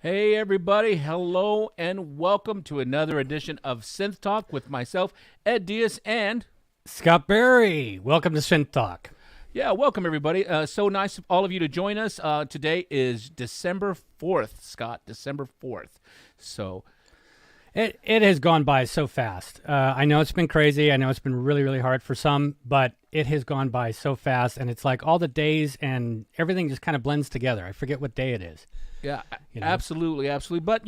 Hey everybody, hello and welcome to another edition of Synth Talk with myself, Ed Diaz, and Scott Berry. Welcome to Synth Talk. yeah, welcome everybody. So nice of all of you to join us. Today is December 4th, Scott, December 4th. So It has gone by so fast. I know it's been crazy. I know it's been really, really hard for some, but it has gone by so fast, and it's like all the days and everything just kind of blends together. I forget what day it is. yeah, You know? absolutely, absolutely. But,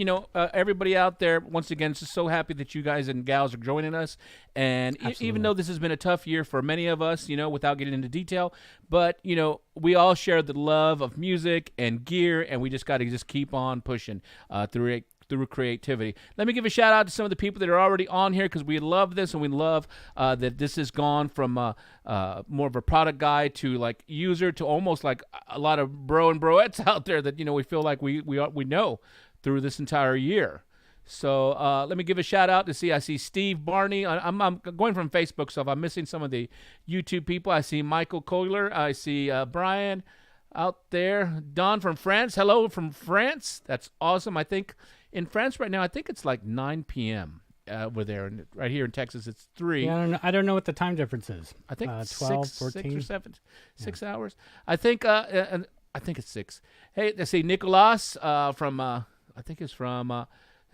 everybody out there, once again, just so happy that you guys and gals are joining us. And even though this has been a tough year for many of us, without getting into detail, but, we all share the love of music and gear, and we just got to just keep on pushing through creativity. Let me give a shout out to some of the people that are already on here because we love this and we love that this has gone from more of a product guy to like user to almost like a lot of bro and broettes out there that we feel like we know through this entire year. So let me give a shout out to see. I see Steve Barney. I'm going from Facebook, so if I'm missing some of the YouTube people, I see Michael Kohler. I see Brian out there. Don from France. Hello from France. That's awesome. I think in France right now, I think it's like 9 p.m. Over there, and right here in Texas, it's 3. Yeah, I don't know what the time difference is. I think 12, 6 14? or 7, 6 hours. I think it's 6. Hey, let's see, Nicolas from I think it's from. I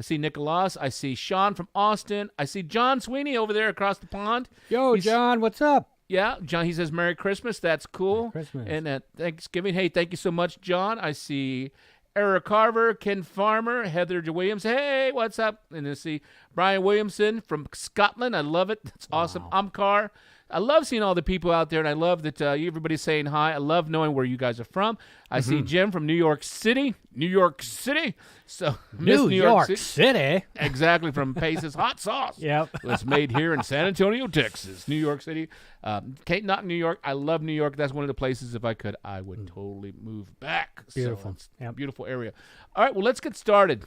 see Nicolas. I see Sean from Austin. I see John Sweeney over there across the pond. Yo, John, what's up? Yeah, John. He says Merry Christmas. That's cool. Merry Christmas. And Thanksgiving. Hey, thank you so much, John. I see Eric Carver, Ken Farmer, Heather Williams. Hey, what's up? And I see Brian Williamson from Scotland. I love it. That's awesome. Amcar. I love seeing all the people out there, and I love that everybody's saying hi. I love knowing where you guys are from. I see Jim from New York City. New York City. So New York City. Exactly, from Pace's Hot Sauce. Yep. It's made here in San Antonio, Texas. New York City. Not New York. I love New York. That's one of the places, if I could, I would totally move back. Beautiful. So it's a beautiful area. All right, well, let's get started.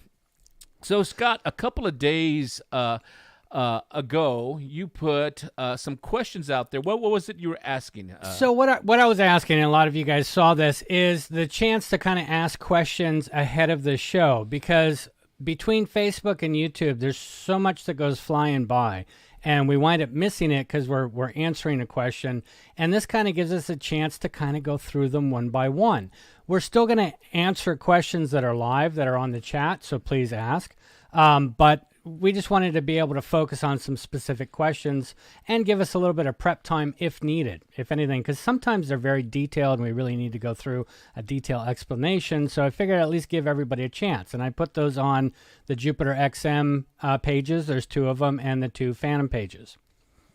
So, Scott, a couple of days ago, you put some questions out there. What was it you were asking? So what I was asking, and a lot of you guys saw this, is the chance to kind of ask questions ahead of the show, because between Facebook and YouTube, there's so much that goes flying by, and we wind up missing it because we're answering a question, and this kind of gives us a chance to kind of go through them one by one. We're still going to answer questions that are live, that are on the chat, so please ask, but we just wanted to be able to focus on some specific questions and give us a little bit of prep time if needed, if anything, because sometimes they're very detailed and we really need to go through a detailed explanation. So I figured I'd at least give everybody a chance. And I put those on the Jupiter XM pages. There's 2 of them, and the 2 Fantom pages.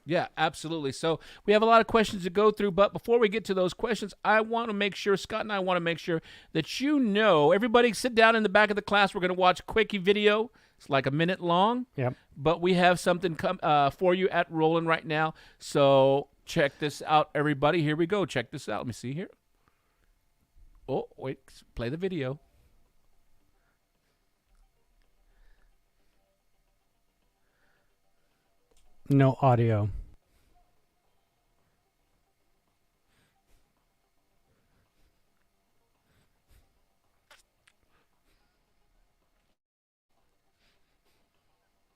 Yeah, absolutely. So we have a lot of questions to go through, but before we get to those questions, I want to make sure, Scott and I want to make sure that everybody sit down in the back of the class. We're going to watch a quickie video. It's like a minute long. Yep. But we have something for you at Roland right now. So check this out, everybody. Here we go. Check this out. Let me see here. Oh, wait. Play the video. No audio.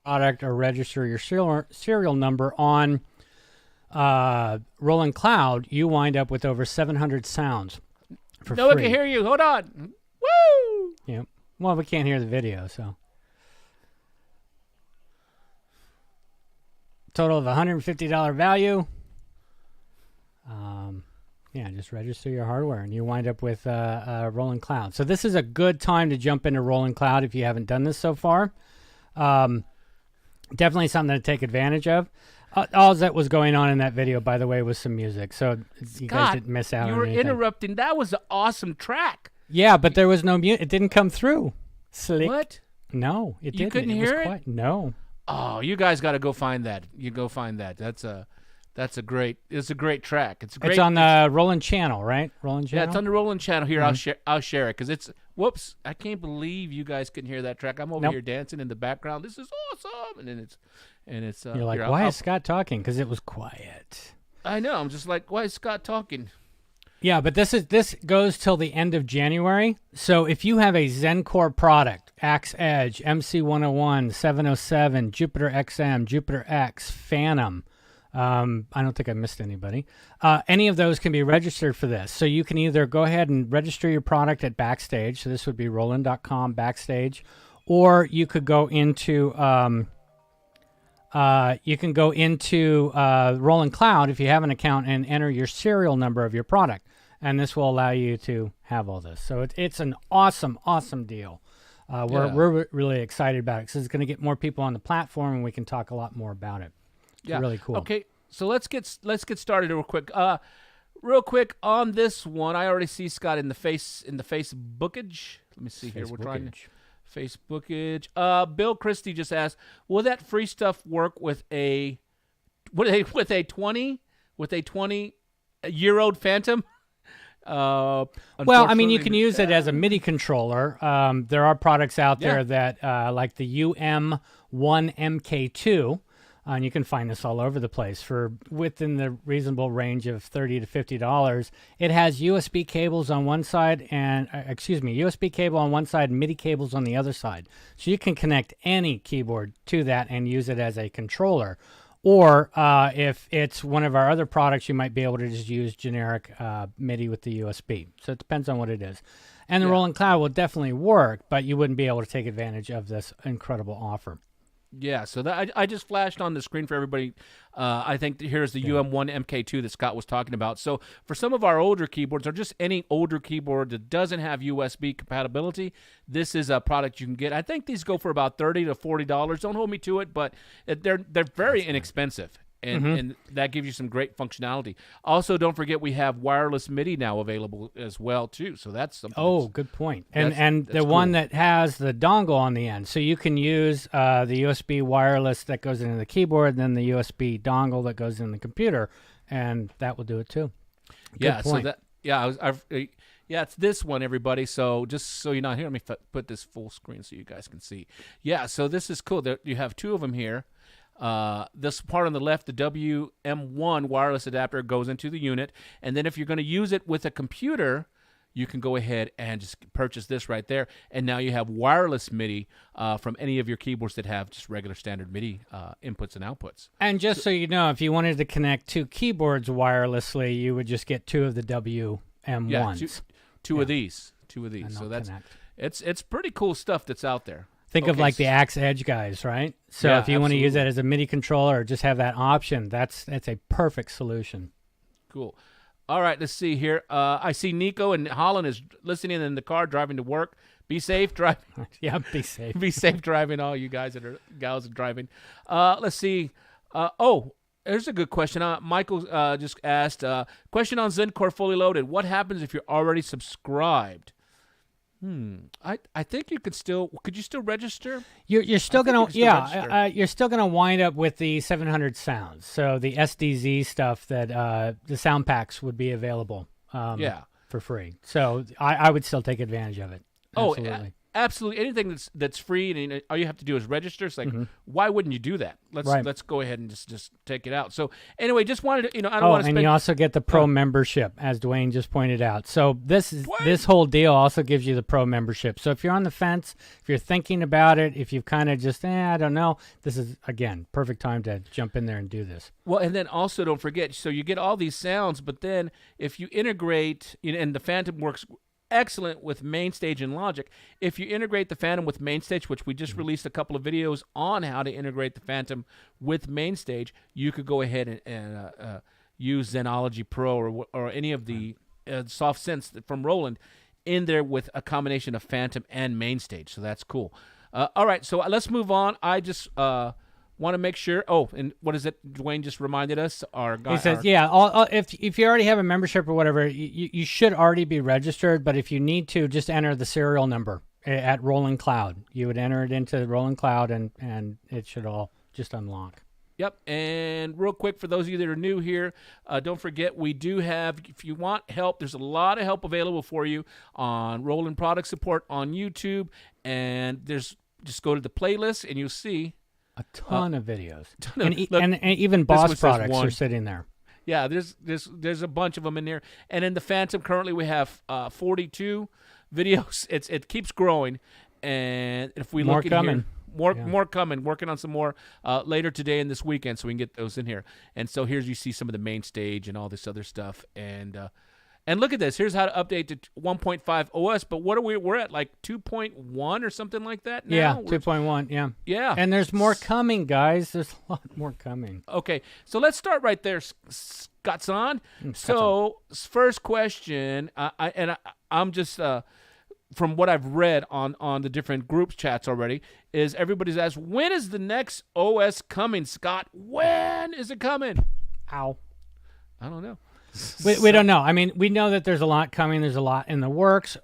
Product or register your serial number on Roland Cloud, you wind up with over 700 sounds for No free. one can hear you. Hold on. Woo! Yeah. Well, we can't hear the video, so. Total of $150 value. Yeah, just register your hardware, and you wind up with Roland Cloud. So this is a good time to jump into Roland Cloud if you haven't done this so far. Definitely something to take advantage of. All that was going on in that video, by the way, was some music. So you guys didn't miss out on anything. You were interrupting. That was an awesome track. Yeah, but there was no music. It didn't come through. Slick. What? No, it didn't. You couldn't hear it? No. Oh, you guys got to go find that. You go find that. It's a great track. It's on the Roland channel, right? Roland channel? Yeah, it's on the Roland channel here. I'll share it because it's whoops. I can't believe you guys couldn't hear that track. I'm over here dancing in the background. This is awesome, and it's. You're like, why is Scott talking? Because it was quiet. I know. I'm just like, why is Scott talking? Yeah, but this goes till the end of January. So if you have a Zencore product, Axe Edge, MC101, 707, Jupiter XM, Jupiter X, Phantom. I don't think I missed anybody. Any of those can be registered for this. So you can either go ahead and register your product at Backstage. So this would be Roland.com Backstage, or you could go into Roland Cloud if you have an account and enter your serial number of your product, and this will allow you to have all this. So it's an awesome deal. We're really excited about it because it's going to get more people on the platform, and we can talk a lot more about it. It's really cool. Okay, so let's get started real quick. Real quick on this one, I already see Scott in the Facebookage. Let me see here. We're trying to Facebookage. Bill Christie just asked, will that free stuff work with a 20-year-old Fantom? Well, I mean, you can use it as a MIDI controller. There are products out there that like the UM1MK2. And you can find this all over the place for within the reasonable range of $30 to $50. It has USB cables on one side and, USB cable on one side and MIDI cables on the other side. So you can connect any keyboard to that and use it as a controller. Or if it's one of our other products, you might be able to just use generic MIDI with the USB. So it depends on what it is. And the Roland Cloud will definitely work, but you wouldn't be able to take advantage of this incredible offer. Yeah, so I just flashed on the screen for everybody. I think here's the UM1MK2 that Scott was talking about. So for some of our older keyboards, or just any older keyboard that doesn't have USB compatibility, this is a product you can get. I think these go for about $30 to $40. Don't hold me to it, but they're very inexpensive. And that gives you some great functionality. Also, don't forget we have wireless MIDI now available as well too. So that's something. Oh, good point. And the one that has the dongle on the end, so you can use the USB wireless that goes into the keyboard, and then the USB dongle that goes in the computer, and that will do it too. Good point. So it's this one, everybody. So just so you're not here, let me put this full screen so you guys can see. Yeah, so this is cool. You have two of them here. This part on the left, the WM1 wireless adapter goes into the unit, and then if you're going to use it with a computer, you can go ahead and just purchase this right there, and now you have wireless MIDI from any of your keyboards that have just regular standard MIDI inputs and outputs. And just so you know, if you wanted to connect two keyboards wirelessly, you would just get two of the WM1s. Yeah, two of these. So it's pretty cool stuff that's out there. Think of like the Axe Edge guys, right? So if you want to use that as a MIDI controller or just have that option, that's a perfect solution. Cool. All right, let's see here. I see Nico and Holland is listening in the car driving to work. Be safe driving. Yeah, be safe. Be safe driving, all you gals that are driving. Let's see. There's a good question. Michael just asked, question on ZenCore Fully Loaded. What happens if you're already subscribed? I think you could still register? You're still gonna you're still gonna wind up with the 700 sounds. So the SDZ stuff that the sound packs would be available for free. So I would still take advantage of it. Absolutely. Absolutely. Anything that's free and all you have to do is register. It's like, why wouldn't you do that? Let's go ahead and just take it out. So anyway, just wanted to, I don't want to spend... and you also get the pro membership, as Dwayne just pointed out. So this whole deal also gives you the pro membership. So if you're on the fence, if you're thinking about it, if you've kind of just, I don't know, this is, again, perfect time to jump in there and do this. Well, and then also don't forget, so you get all these sounds, but then if you integrate, and the Fantom works excellent with MainStage and Logic. If you integrate the Fantom with MainStage, which we just released a couple of videos on how to integrate the Fantom with MainStage, you could go ahead and use Zenology Pro or any of the soft synths from Roland in there with a combination of Fantom and MainStage. So that's cool. All right, so let's move on. I just want to make sure. Oh, and what is it? Dwayne just reminded us. He says, if you already have a membership or whatever, you should already be registered. But if you need to, just enter the serial number at Roland Cloud. You would enter it into Roland Cloud, and it should all just unlock. Yep, and real quick, for those of you that are new here, don't forget we do have, if you want help, there's a lot of help available for you on Roland Product Support on YouTube, and just go to the playlist, and you'll see a ton of videos, and even Boss products are sitting there. Yeah, there's a bunch of them in there. And in the Fantom, currently we have 42 videos. It keeps growing, And if we More look at coming. here, more coming. Working on some more later today and this weekend, so we can get those in here. And so here's you see some of the MainStage and all this other stuff. And look at this. Here's how to update to 1.5 OS. But what are we're at like 2.1 or something like that now? Yeah, 2.1. Yeah. Yeah. And there's more coming, guys. There's a lot more coming. Okay, so let's start right there, Scottson. So first question, I'm just from what I've read on the different group chats already, is everybody's asked, when is the next OS coming, Scott? When is it coming? Ow. I don't know. We don't know. I mean, we know that there's a lot coming. There's a lot in the works.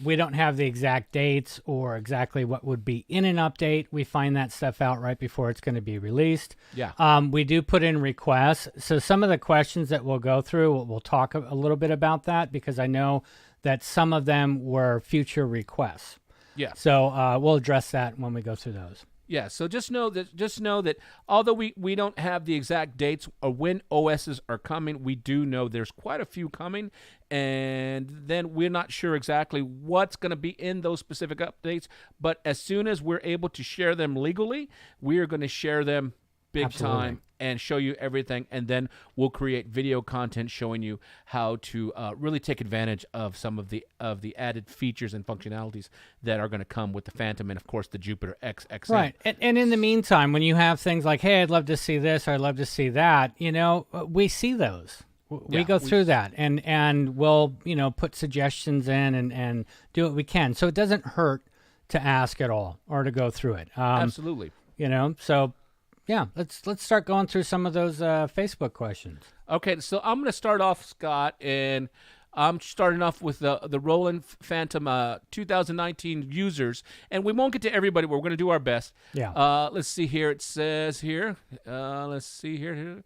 We don't have the exact dates or exactly what would be in an update. We find that stuff out right before it's going to be released. Yeah. We do put in requests. So some of the questions that we'll go through, we'll talk a little bit about that because I know that some of them were future requests. Yeah. So we'll address that when we go through those. Yeah, so just know that although we don't have the exact dates or when OSs are coming, we do know there's quite a few coming, and then we're not sure exactly what's going to be in those specific updates, but as soon as we're able to share them legally, we are going to share them big Absolutely. time and show you everything, and then we'll create video content showing you how to really take advantage of some of the added features and functionalities that are going to come with the Fantom and, of course, the Jupiter XXM. Right. And in the meantime, when you have things like, hey, I'd love to see this or I'd love to see that, we see those. We go through that and we'll, put suggestions in and do what we can. So it doesn't hurt to ask at all or to go through it. Absolutely. So yeah, let's start going through some of those Facebook questions. Okay, so I'm going to start off, Scott, and I'm starting off with the Roland Fantom 2019 users, and we won't get to everybody, but we're going to do our best. Yeah. Let's see here. It says here. Let's see here.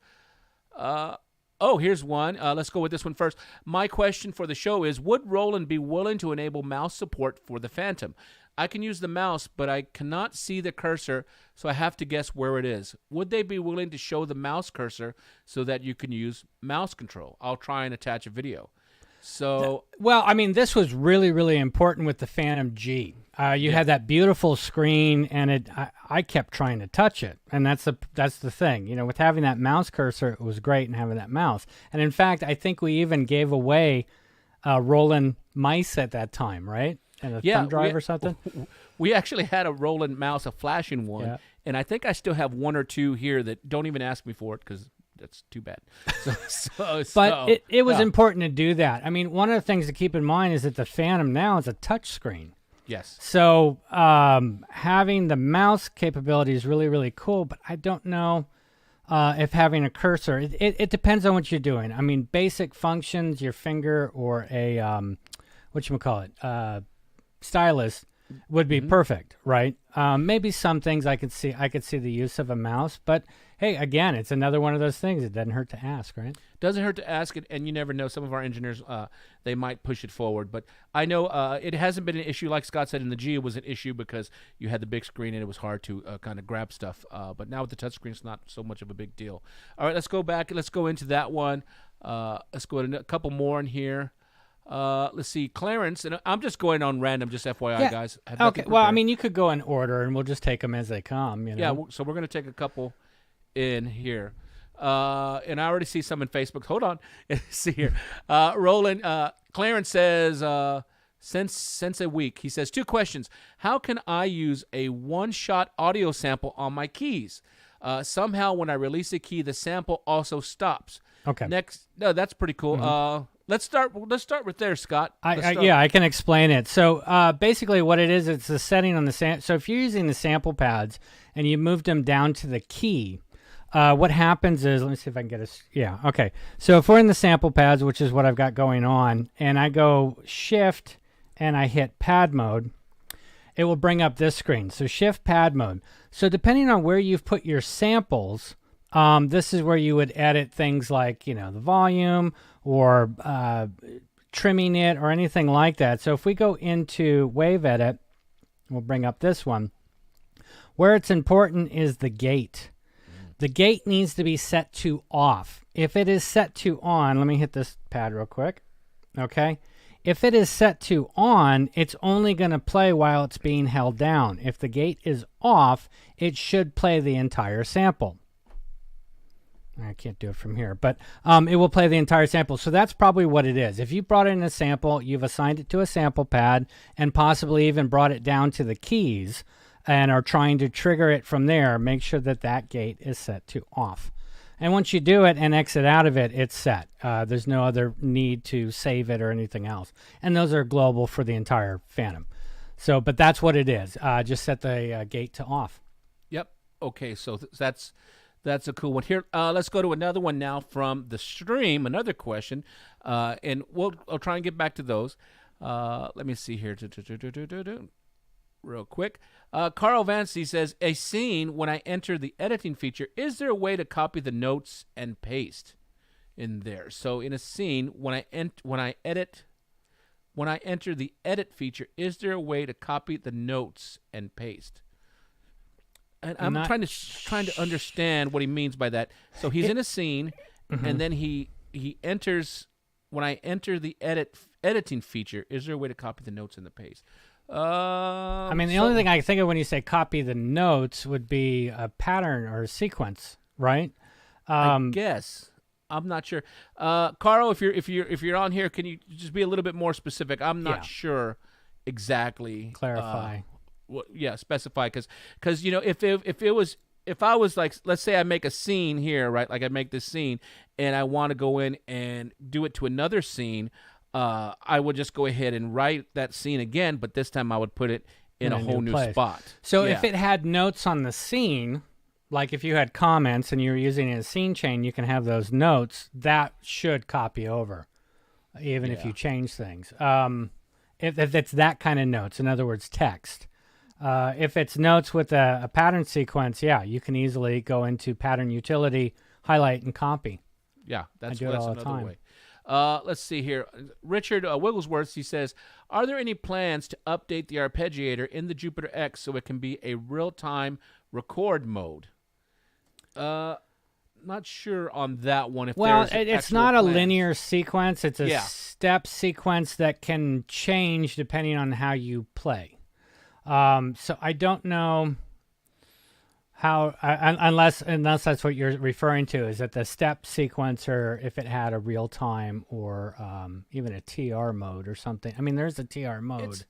Here's one. Let's go with this one first. My question for the show is, would Roland be willing to enable mouse support for the Fantom? I can use the mouse, but I cannot see the cursor, so I have to guess where it is. Would they be willing to show the mouse cursor so that you can use mouse control? I'll try and attach a video. So, well, I mean, this was really, really important with the Fantom G. You had that beautiful screen, and I kept trying to touch it, and that's the thing. With having that mouse cursor, it was great, and having that mouse. And in fact, I think we even gave away Roland mice at that time, right? And a thumb drive or something? We actually had a Roland mouse, a flashing one, and I think I still have one or two here that don't even ask me for it because that's too bad. But it was important to do that. I mean, one of the things to keep in mind is that the Fantom now is a touch screen. Yes. So having the mouse capability is really, really cool, but I don't know if having a cursor, it depends on what you're doing. I mean, basic functions, your finger or a, stylus would be perfect, right? Maybe some things I could see the use of a mouse, but hey, again, it's another one of those things. It doesn't hurt to ask, right? Doesn't hurt to ask it, and you never know. Some of our engineers, they might push it forward, but I know it hasn't been an issue. Like Scott said, in the G, it was an issue because you had the big screen and it was hard to kind of grab stuff. But now with the touch screen, it's not so much of a big deal. All right, let's go back. Let's go into that one. Let's go into a couple more in here. Let's see, Clarence, and I'm just going on random, just FYI, guys. Okay, well, I mean, you could go in order, and we'll just take them as they come, Yeah, so we're going to take a couple in here. And I already see some in Facebook. Hold on. See here. Roland, Clarence says, since a week, he says, 2 questions. How can I use a one-shot audio sample on my keys? Somehow, when I release a key, the sample also stops. Okay. No, that's pretty cool. Let's start with there, Scott. I can explain it. So basically what it is, it's a setting on the so if you're using the sample pads and you moved them down to the key, what happens is, let me see if I can get okay. So if we're in the sample pads, which is what I've got going on, and I go shift and I hit pad mode, it will bring up this screen. So shift pad mode. So depending on where you've put your samples, this is where you would edit things like, the volume or trimming it or anything like that. So if we go into Wave Edit, we'll bring up this one. Where it's important is the gate. The gate needs to be set to off. If it is set to on, let me hit this pad real quick. Okay. If it is set to on, it's only going to play while it's being held down. If the gate is off, it should play the entire sample. I can't do it from here, but it will play the entire sample. So that's probably what it is. If you brought in a sample, you've assigned it to a sample pad and possibly even brought it down to the keys and are trying to trigger it from there, make sure that that gate is set to off. And once you do it and exit out of it, it's set. There's no other need to save it or anything else. And those are global for the entire Fantom. So, but that's what it is. Just set the gate to off. Yep. Okay, so that's a cool one. Here, let's go to another one now from the stream, another question. And I'll try and get back to those. Let me see here. Real quick. Carl Vancey says, a scene, when I enter the editing feature, is there a way to copy the notes and paste in there? So in a scene, when I enter the edit feature, is there a way to copy the notes and paste? And I'm trying to understand what he means by that. So he's in a scene, and then he enters. When I enter the editing feature, is there a way to copy the notes and the paste? I mean, the only thing I can think of when you say copy the notes would be a pattern or a sequence, right? I guess. I'm not sure. Carl, if you're on here, can you just be a little bit more specific? I'm not sure exactly. Clarify. Specify, because you know, if I was like, let's say I make a scene here, right? Like I make this scene, and I want to go in and do it to another scene. I would just go ahead and write that scene again, but this time I would put it in a whole new spot. So if it had notes on the scene, like if you had comments and you were using a scene chain, you can have those notes. That should copy over, even if you change things. If it's that kind of notes, in other words, text. If it's notes with a pattern sequence, you can easily go into pattern utility, highlight, and copy. Yeah, that's all another the time. way. Let's see here. Richard Wigglesworth, he says, are there any plans to update the arpeggiator in the Jupiter X so it can be a real-time record mode? Not sure on that one. It's not a linear sequence. It's a step sequence that can change depending on how you play. So I don't know how, unless that's what you're referring to, is that the step sequencer, if it had a real time or even a TR mode or something. I mean, there's a TR mode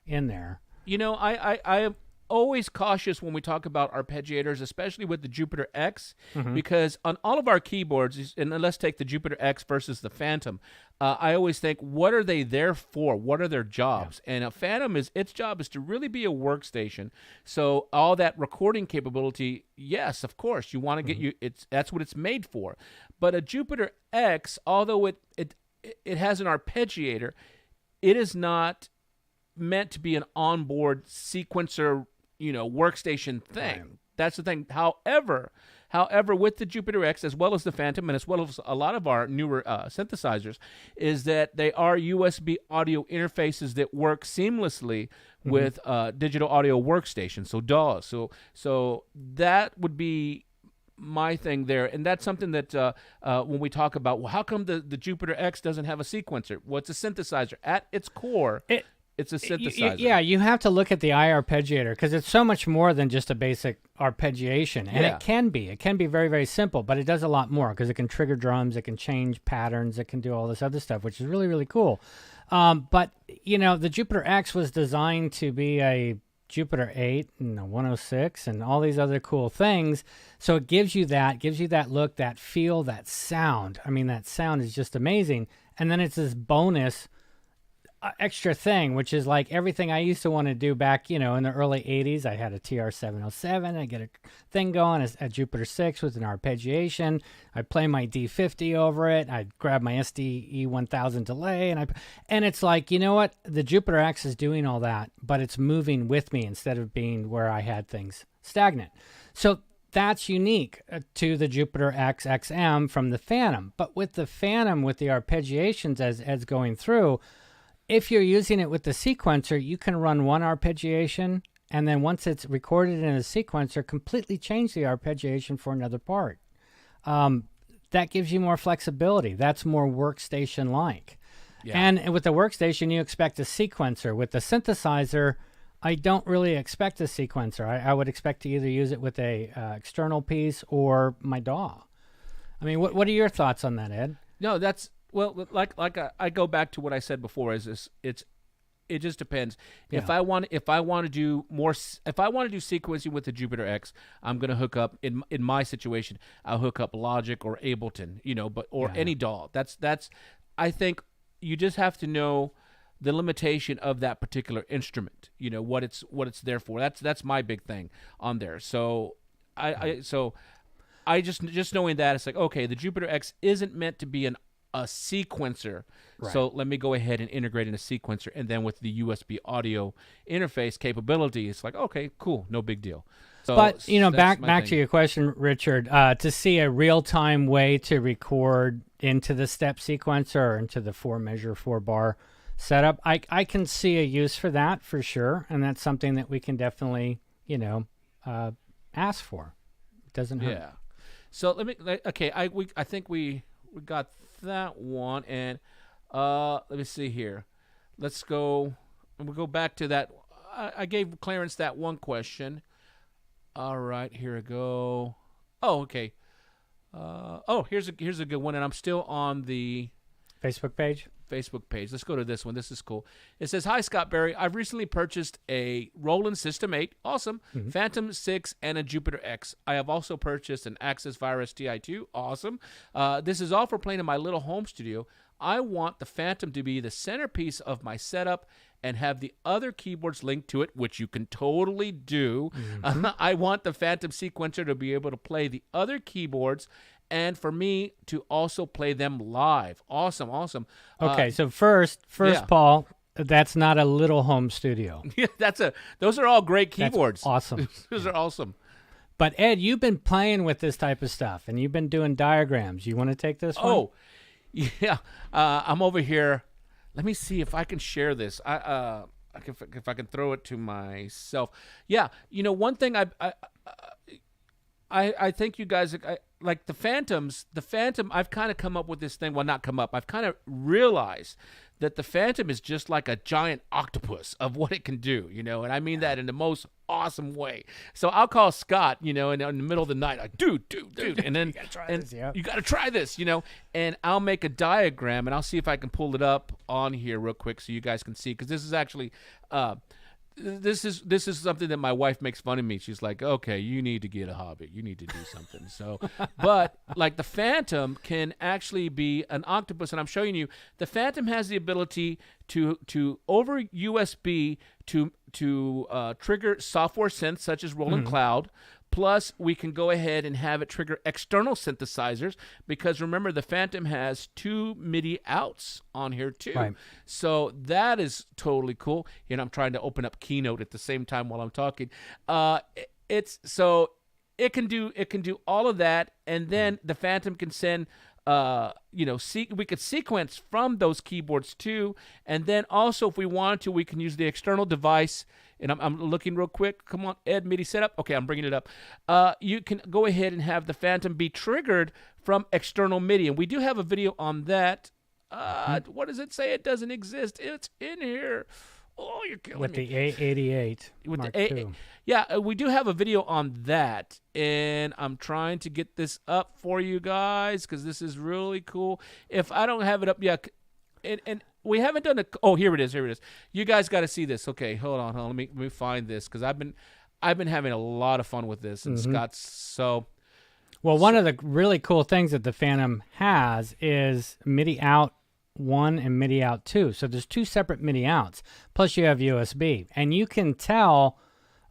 in there. You know, I am always cautious when we talk about arpeggiators, especially with the Jupiter X, because on all of our keyboards, and let's take the Jupiter X versus the Fantom, I always think, what are they there for? What are their jobs? And a Fantom, its job is to really be a workstation. So all that recording capability, yes, of course, you want to get that's what it's made for. But a Jupiter X, although it has an arpeggiator, it is not meant to be an onboard sequencer, workstation thing. Right. That's the thing. However, with the Jupiter X, as well as the Fantom, and as well as a lot of our newer synthesizers, is that they are USB audio interfaces that work seamlessly with digital audio workstations, so DAWs. So that would be my thing there, and that's something that when we talk about, well, how come the Jupiter X doesn't have a sequencer? Well, it's a synthesizer. At its core, it's a synthesizer. You have to look at the iArpeggiator because it's so much more than just a basic arpeggiation. And it can be very, very simple, but it does a lot more because it can trigger drums, it can change patterns, it can do all this other stuff, which is really, really cool. But, the Jupiter X was designed to be a Jupiter 8 and a 106 and all these other cool things. So it gives you that look, that feel, that sound. I mean, that sound is just amazing. And then it's this bonus extra thing, which is like everything I used to want to do back, in the early 80s. I had a TR-707. I get a thing going, a Jupiter 6 with an arpeggiation. I play my D50 over it. I grab my SDE 1000 delay, and it's like, you know what? The Jupiter X is doing all that, but it's moving with me instead of being where I had things stagnant. So that's unique to the Jupiter X XM from the Fantom. But with the Fantom, with the arpeggiations as Ed's going through, if you're using it with the sequencer, you can run one arpeggiation, and then once it's recorded in a sequencer, completely change the arpeggiation for another part. That gives you more flexibility. That's more workstation-like. Yeah. And with the workstation, you expect a sequencer. With the synthesizer, I don't really expect a sequencer. I would expect to either use it with a external piece or my DAW. I mean, what are your thoughts on that, Ed? No, that's well, I go back to what I said before. It just depends. Yeah. If I want to do sequencing with the Jupiter X, I'm gonna hook up in my situation. I'll hook up Logic or Ableton, any DAW. That's. I think you just have to know the limitation of that particular instrument. What it's there for. That's my big thing on there. So I just knowing that, it's like, okay, the Jupiter X isn't meant to be a sequencer. Right. So let me go ahead and integrate in a sequencer, and then with the USB audio interface capability, it's like, okay, cool, no big deal. So, but back thing. to your question, Richard, to see a real-time way to record into the step sequencer or into the 4-measure 4-bar setup, I can see a use for that for sure, and that's something that we can definitely ask for. It doesn't hurt. Yeah. So I think we got that one, and let me see here. Let's go. We'll go back to that. I gave Clarence that one question. All right, here we go. Oh, okay. Here's a good one, and I'm still on the Facebook page. Let's go to this one. This is cool. It says, "Hi, Scott Barry. I've recently purchased a Roland System 8, awesome, Fantom 6, and a Jupiter X. I have also purchased an Access Virus TI2, awesome. This is all for playing in my little home studio. I want the Fantom to be the centerpiece of my setup and have the other keyboards linked to it, which you can totally do. I want the Fantom sequencer to be able to play the other keyboards and for me to also play them live. Awesome. Okay, so first, yeah. Paul, that's not a little home studio. Yeah, those are all great keyboards. That's awesome. Those are awesome. But Ed, you've been playing with this type of stuff, and you've been doing diagrams. You want to take this one? Oh, yeah. I'm over here. Let me see if I can share this. If I can throw it to myself. Yeah, one thing I think you guys like the Fantom. I've kind of come up with this thing. Well, not come up. I've kind of realized that the Fantom is just like a giant octopus of what it can do, and I mean that in the most awesome way. So I'll call Scott, in the middle of the night, like, dude, and then you got to try this, and I'll make a diagram, and I'll see if I can pull it up on here real quick so you guys can see, because this is actually this is something that my wife makes fun of me. She's like, okay, you need to get a hobby. You need to do something. So, but like the Fantom can actually be an octopus, and I'm showing you the Fantom has the ability to over USB to trigger software synths such as Roland Cloud. Plus, we can go ahead and have it trigger external synthesizers, because remember, the Fantom has 2 MIDI outs on here too. Right. So that is totally cool. I'm trying to open up Keynote at the same time while I'm talking. It can do all of that, and then the Fantom can send. We could sequence from those keyboards too, and then also if we wanted to, we can use the external device. And I'm looking real quick. Come on, Ed, MIDI setup. Okay, I'm bringing it up. You can go ahead and have the Fantom be triggered from external MIDI, and we do have a video on that. What does it say? It doesn't exist. It's in here. Oh, you're killing me. With the A88 With Mark the II. Yeah, we do have a video on that, and I'm trying to get this up for you guys because this is really cool. If I don't have it up, and we haven't done it. Oh, here it is. You guys got to see this. Okay, hold on. Let me find this, because I've been having a lot of fun with this, and Scott's so. Well, one of the really cool things that the Fantom has is MIDI out 1 and MIDI out 2. So there's 2 separate MIDI outs. Plus you have USB, and you can tell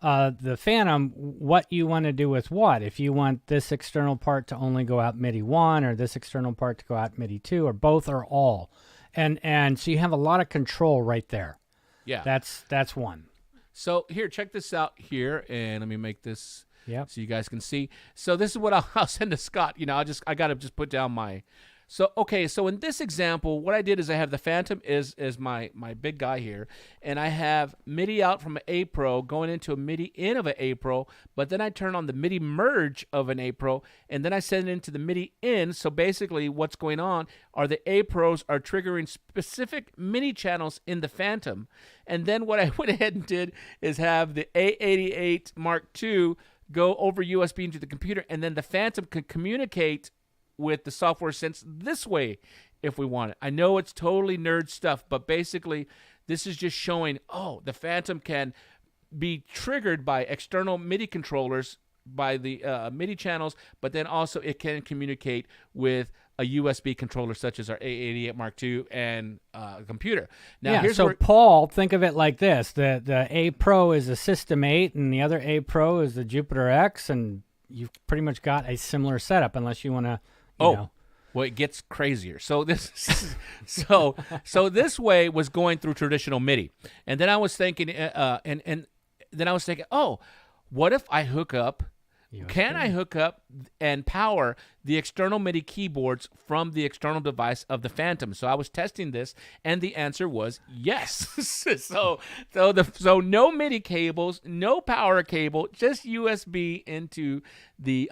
the Fantom what you want to do with what. If you want this external part to only go out MIDI 1, or this external part to go out MIDI 2, or both, or all. And so you have a lot of control right there. Yeah. That's one. So here, check this out here, and let me make this so you guys can see. So this is what I'll send to Scott. I got to just put down my So in this example, what I did is I have the Fantom is my big guy here, and I have MIDI out from an A Pro going into a MIDI in of an A Pro, but then I turn on the MIDI merge of an A Pro, and then I send it into the MIDI in. So basically what's going on are the A Pros are triggering specific MIDI channels in the Fantom. And then what I went ahead and did is have the A88 Mark II go over USB into the computer, and then the Fantom can communicate with the software synths this way if we want it. I know it's totally nerd stuff, but basically this is just showing, the Fantom can be triggered by external MIDI controllers, by the MIDI channels, but then also it can communicate with a USB controller such as our A88 Mark II and a computer. Now, here's so Paul, think of it like this. The A Pro is a System 8 and the other A Pro is the Jupiter X, and you've pretty much got a similar setup unless you want to, you know. Well, it gets crazier. So this, so this way was going through traditional MIDI, and then I was thinking, what if I hook up? Can I hook up and power the external MIDI keyboards from the external device of the Fantom? So I was testing this, and the answer was yes. so no MIDI cables, no power cable, just USB into the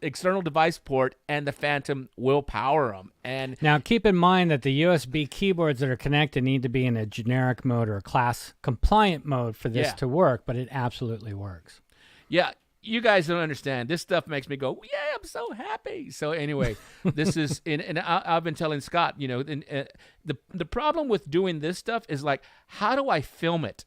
external device port, and the Fantom will power them. And now keep in mind that the USB keyboards that are connected need to be in a generic mode or a class compliant mode for this to work, but it absolutely works. Yeah. You guys don't understand. This stuff makes me go, yeah, I'm so happy. So anyway, this is, and I've been telling Scott, the problem with doing this stuff is like, how do I film it?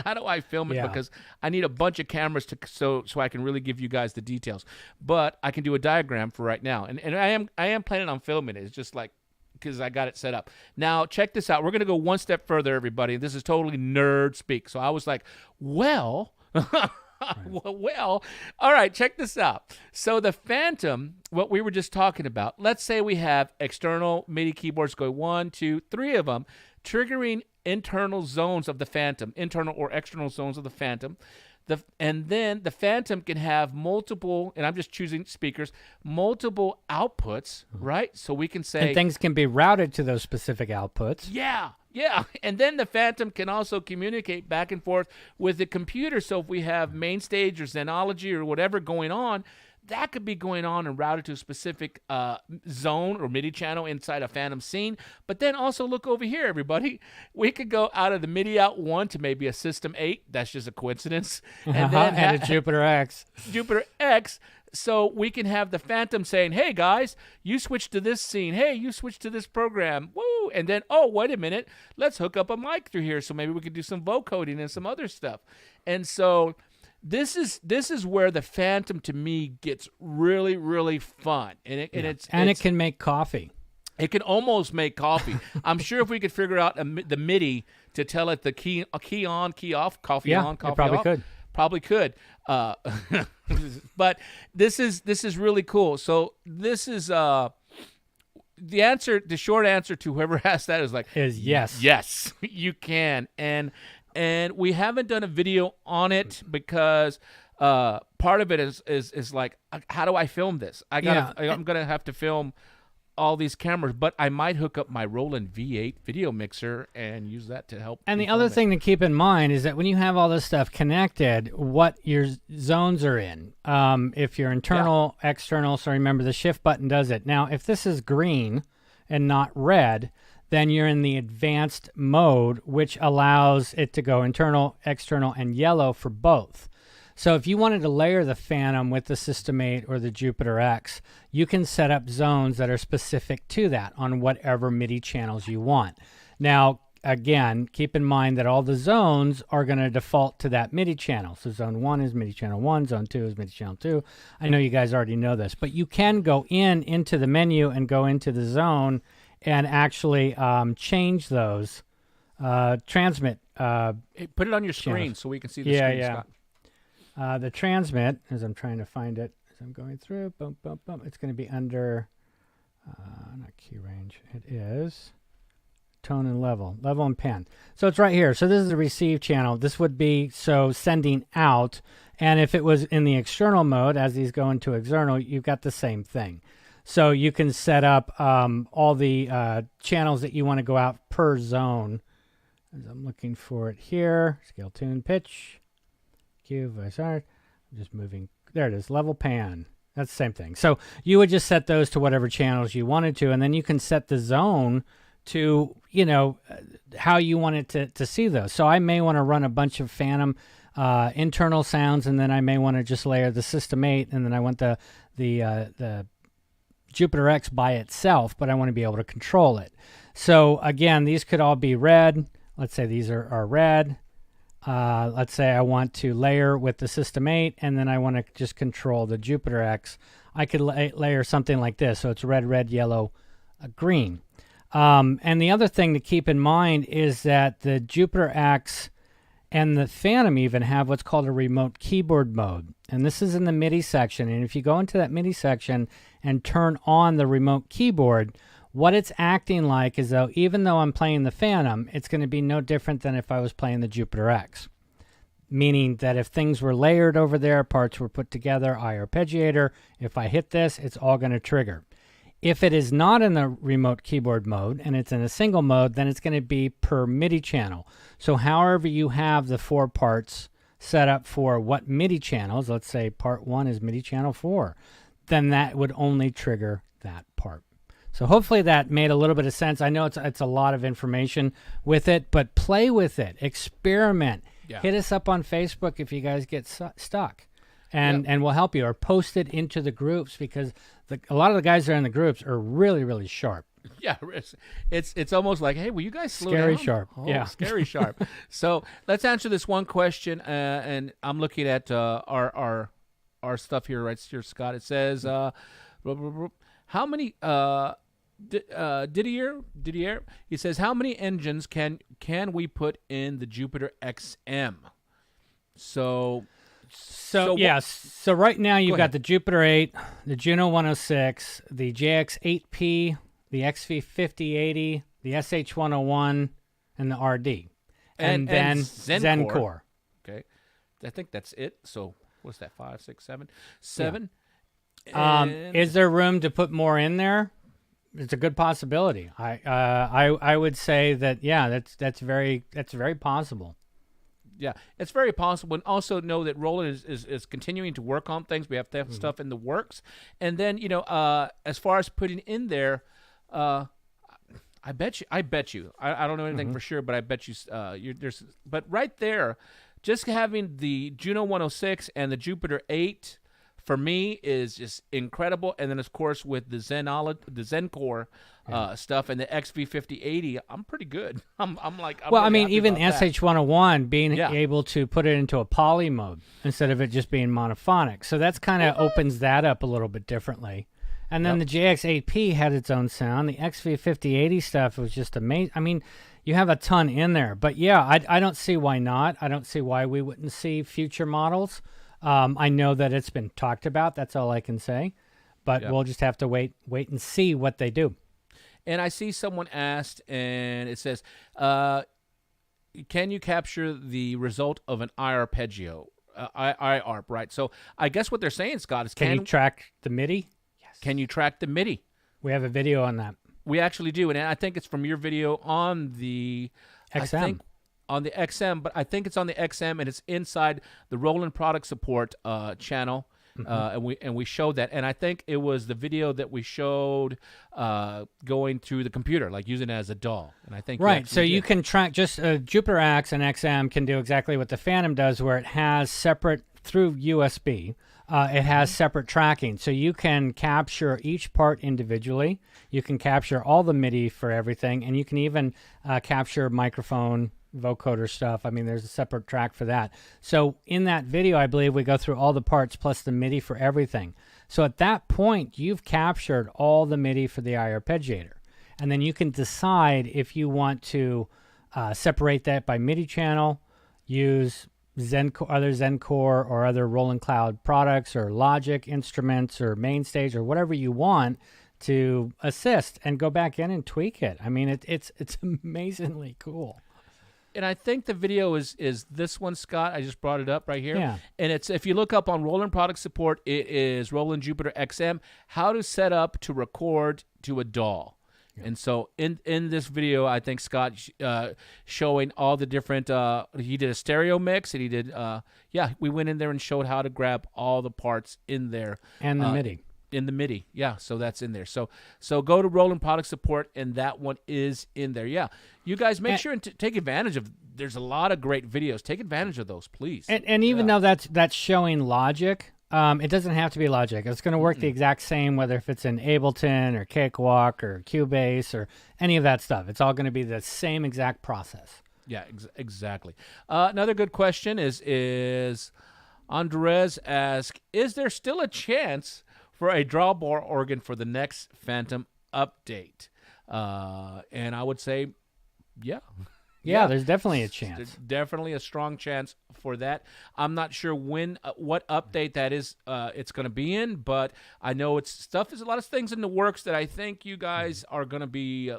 How do I film it? Because I need a bunch of cameras so I can really give you guys the details. But I can do a diagram for right now, and I am planning on filming it. It's just like, because I got it set up. Now, check this out. We're going to go one step further, everybody. This is totally nerd speak. So I was like, well... Well, all right, check this out. So the Fantom, what we were just talking about, let's say we have external MIDI keyboards going 1, 2, 3 of them, triggering internal zones of the Fantom, internal or external zones of the Fantom. And then the Fantom can have multiple, and I'm just choosing speakers, multiple outputs, right? So we can say... And things can be routed to those specific outputs. Yeah. And then the Fantom can also communicate back and forth with the computer. So if we have MainStage or Zenology or whatever going on, that could be going on and routed to a specific zone or MIDI channel inside a Fantom scene. But then also look over here, everybody. We could go out of the MIDI out 1 to maybe a System 8. That's just a coincidence. And then and a Jupiter X. Jupiter X. So we can have the Fantom saying, hey, guys, you switch to this scene. Hey, you switch to this program. Woo! And then, wait a minute. Let's hook up a mic through here so maybe we could do some vocoding and some other stuff. And so this is where the Fantom, to me, gets really, really fun. And it can make coffee. It can almost make coffee. I'm sure if we could figure out the MIDI to tell it the key on, key off, coffee on, coffee off. Probably could. But this is really cool. So this is the short answer to whoever asked that is yes. Yes, you can. And we haven't done a video on it because part of it is like, how do I film this? I'm gonna have to film all these cameras, but I might hook up my Roland V8 video mixer and use that to help. And the other thing to keep in mind is that when you have all this stuff connected, what your zones are in. If you're internal, external, so remember the shift button does it. Now, if this is green and not red, then you're in the advanced mode, which allows it to go internal, external, and yellow for both. So if you wanted to layer the Fantom with the System 8 or the Jupiter X, you can set up zones that are specific to that on whatever MIDI channels you want. Now, again, keep in mind that all the zones are going to default to that MIDI channel. So zone 1 is MIDI channel 1, zone 2 is MIDI channel 2. I know you guys already know this, but you can go into the menu and go into the zone and actually change those, transmit. Put it on your screen channels. So we can see the screen, Scott. The transmit, as I'm trying to find it, as I'm going through, boom, boom, boom, it's going to be under, not key range, it is tone and level and pen. So it's right here. So this is the receive channel. This would be, sending out, and if it was in the external mode, as these go into external, you've got the same thing. So you can set up all the channels that you want to go out per zone. As I'm looking for it here, scale, tune, pitch, Q, voice art. I'm just moving. There it is, level, pan. That's the same thing. So you would just set those to whatever channels you wanted to, and then you can set the zone to, how you want it to see those. So I may want to run a bunch of Fantom internal sounds, and then I may want to just layer the System 8, and then I want the Jupiter X by itself, but I want to be able to control it. So again, these could all be red. Let's say these are red. Let's say I want to layer with the System 8, and then I want to just control the Jupiter X. I could layer something like this, so it's red, red, yellow, green. And the other thing to keep in mind is that the Jupiter X and the Fantom even have what's called a remote keyboard mode. And this is in the MIDI section. And if you go into that MIDI section and turn on the remote keyboard, what it's acting like is though, even though I'm playing the Fantom, it's going to be no different than if I was playing the Jupiter X. Meaning that if things were layered over there, parts were put together, arpeggiator, if I hit this, it's all going to trigger. If it is not in the remote keyboard mode and it's in a single mode, then it's going to be per MIDI channel. So however you have the 4 parts set up for what MIDI channels, let's say part 1 is MIDI channel 4, then that would only trigger that part. So hopefully that made a little bit of sense. I know it's a lot of information with it, but play with it, experiment. Yeah. Hit us up on Facebook if you guys get stuck. And we'll help you, or post it into the groups, because a lot of the guys that are in the groups are really, really sharp. Yeah, it's almost like, hey, will you guys slow scary down? Sharp. Oh, yeah, scary sharp. So let's answer this one question, and I'm looking at our stuff here, right here, Scott. It says, how many Didier? He says, how many engines can we put in the Jupiter XM? So right now you've got the Jupiter 8, the Juno-DS, the JX8P, the XV5080, the SH101, and the RD. And then Zencore. Okay. I think that's it. So what's that, 5, 6, 7? 7. Yeah. Is there room to put more in there? It's a good possibility. I would say that, yeah, that's very possible. Yeah, it's very possible. And also know that Roland is continuing to work on things. We have to have stuff in the works. And then, as far as putting in there, I bet you. I don't know anything for sure, but I bet you but right there, just having the Juno-DS and the Jupiter 8 for me is just incredible. And then of course with the Zencore stuff and the XV5080, I'm pretty good. I'm really even SH101 being able to put it into a poly mode instead of it just being monophonic. So that's kind of opens that up a little bit differently. And then the JX8P had its own sound. The XV5080 stuff was just amazing. I mean, you have a ton in there. But yeah, I don't see why not. I don't see why we wouldn't see future models. I know that it's been talked about. That's all I can say. But we'll just have to wait and see what they do. And I see someone asked, and it says, can you capture the result of an iArpeggio? iArp, right? So I guess what they're saying, Scott, is can you track the MIDI? Yes. Can you track the MIDI? We have a video on that. We actually do, and I think it's from your video on the XM. On the XM, but I think it's on the XM, and it's inside the Roland product support channel, and we showed that, and I think it was the video that we showed going through the computer, like using it as a DAW, and I think right. So you can track just Jupiter X and XM can do exactly what the Fantom does, where it has separate through USB. It has separate tracking, so you can capture each part individually. You can capture all the MIDI for everything, and you can even capture microphone, vocoder stuff. I mean, there's a separate track for that. So in that video, I believe we go through all the parts plus the MIDI for everything. So at that point, you've captured all the MIDI for the iArpeggiator. And then you can decide if you want to separate that by MIDI channel, use other Zencore or other Roland Cloud products or Logic instruments or MainStage or whatever you want to assist and go back in and tweak it. I mean, it's amazingly cool. and I think the video is this one, Scott. I just brought it up right here. Yeah. And it's, if you look up on Roland product support, it is Roland Jupiter XM, how to set up to record to a DAW. Yeah. And so in this video, I think Scott showing all the different, he did a stereo mix, and he did, we went in there and showed how to grab all the parts in there. And the MIDI. In the MIDI, yeah, so that's in there. So go to Roland Product Support, and that one is in there. Yeah, you guys make sure and take advantage of. There's a lot of great videos. Take advantage of those, please. And even though that's showing Logic, it doesn't have to be Logic. It's going to work the exact same whether if it's in Ableton or Cakewalk or Cubase or any of that stuff. It's all going to be the same exact process. Yeah, exactly. Another good question is Andres asks, is there still a chance for a drawbar organ for the next Fantom update? And I would say, yeah. Yeah, there's definitely a chance. There's definitely a strong chance for that. I'm not sure when, what update that is. It's going to be in, but I know there's a lot of things in the works that I think you guys are going to be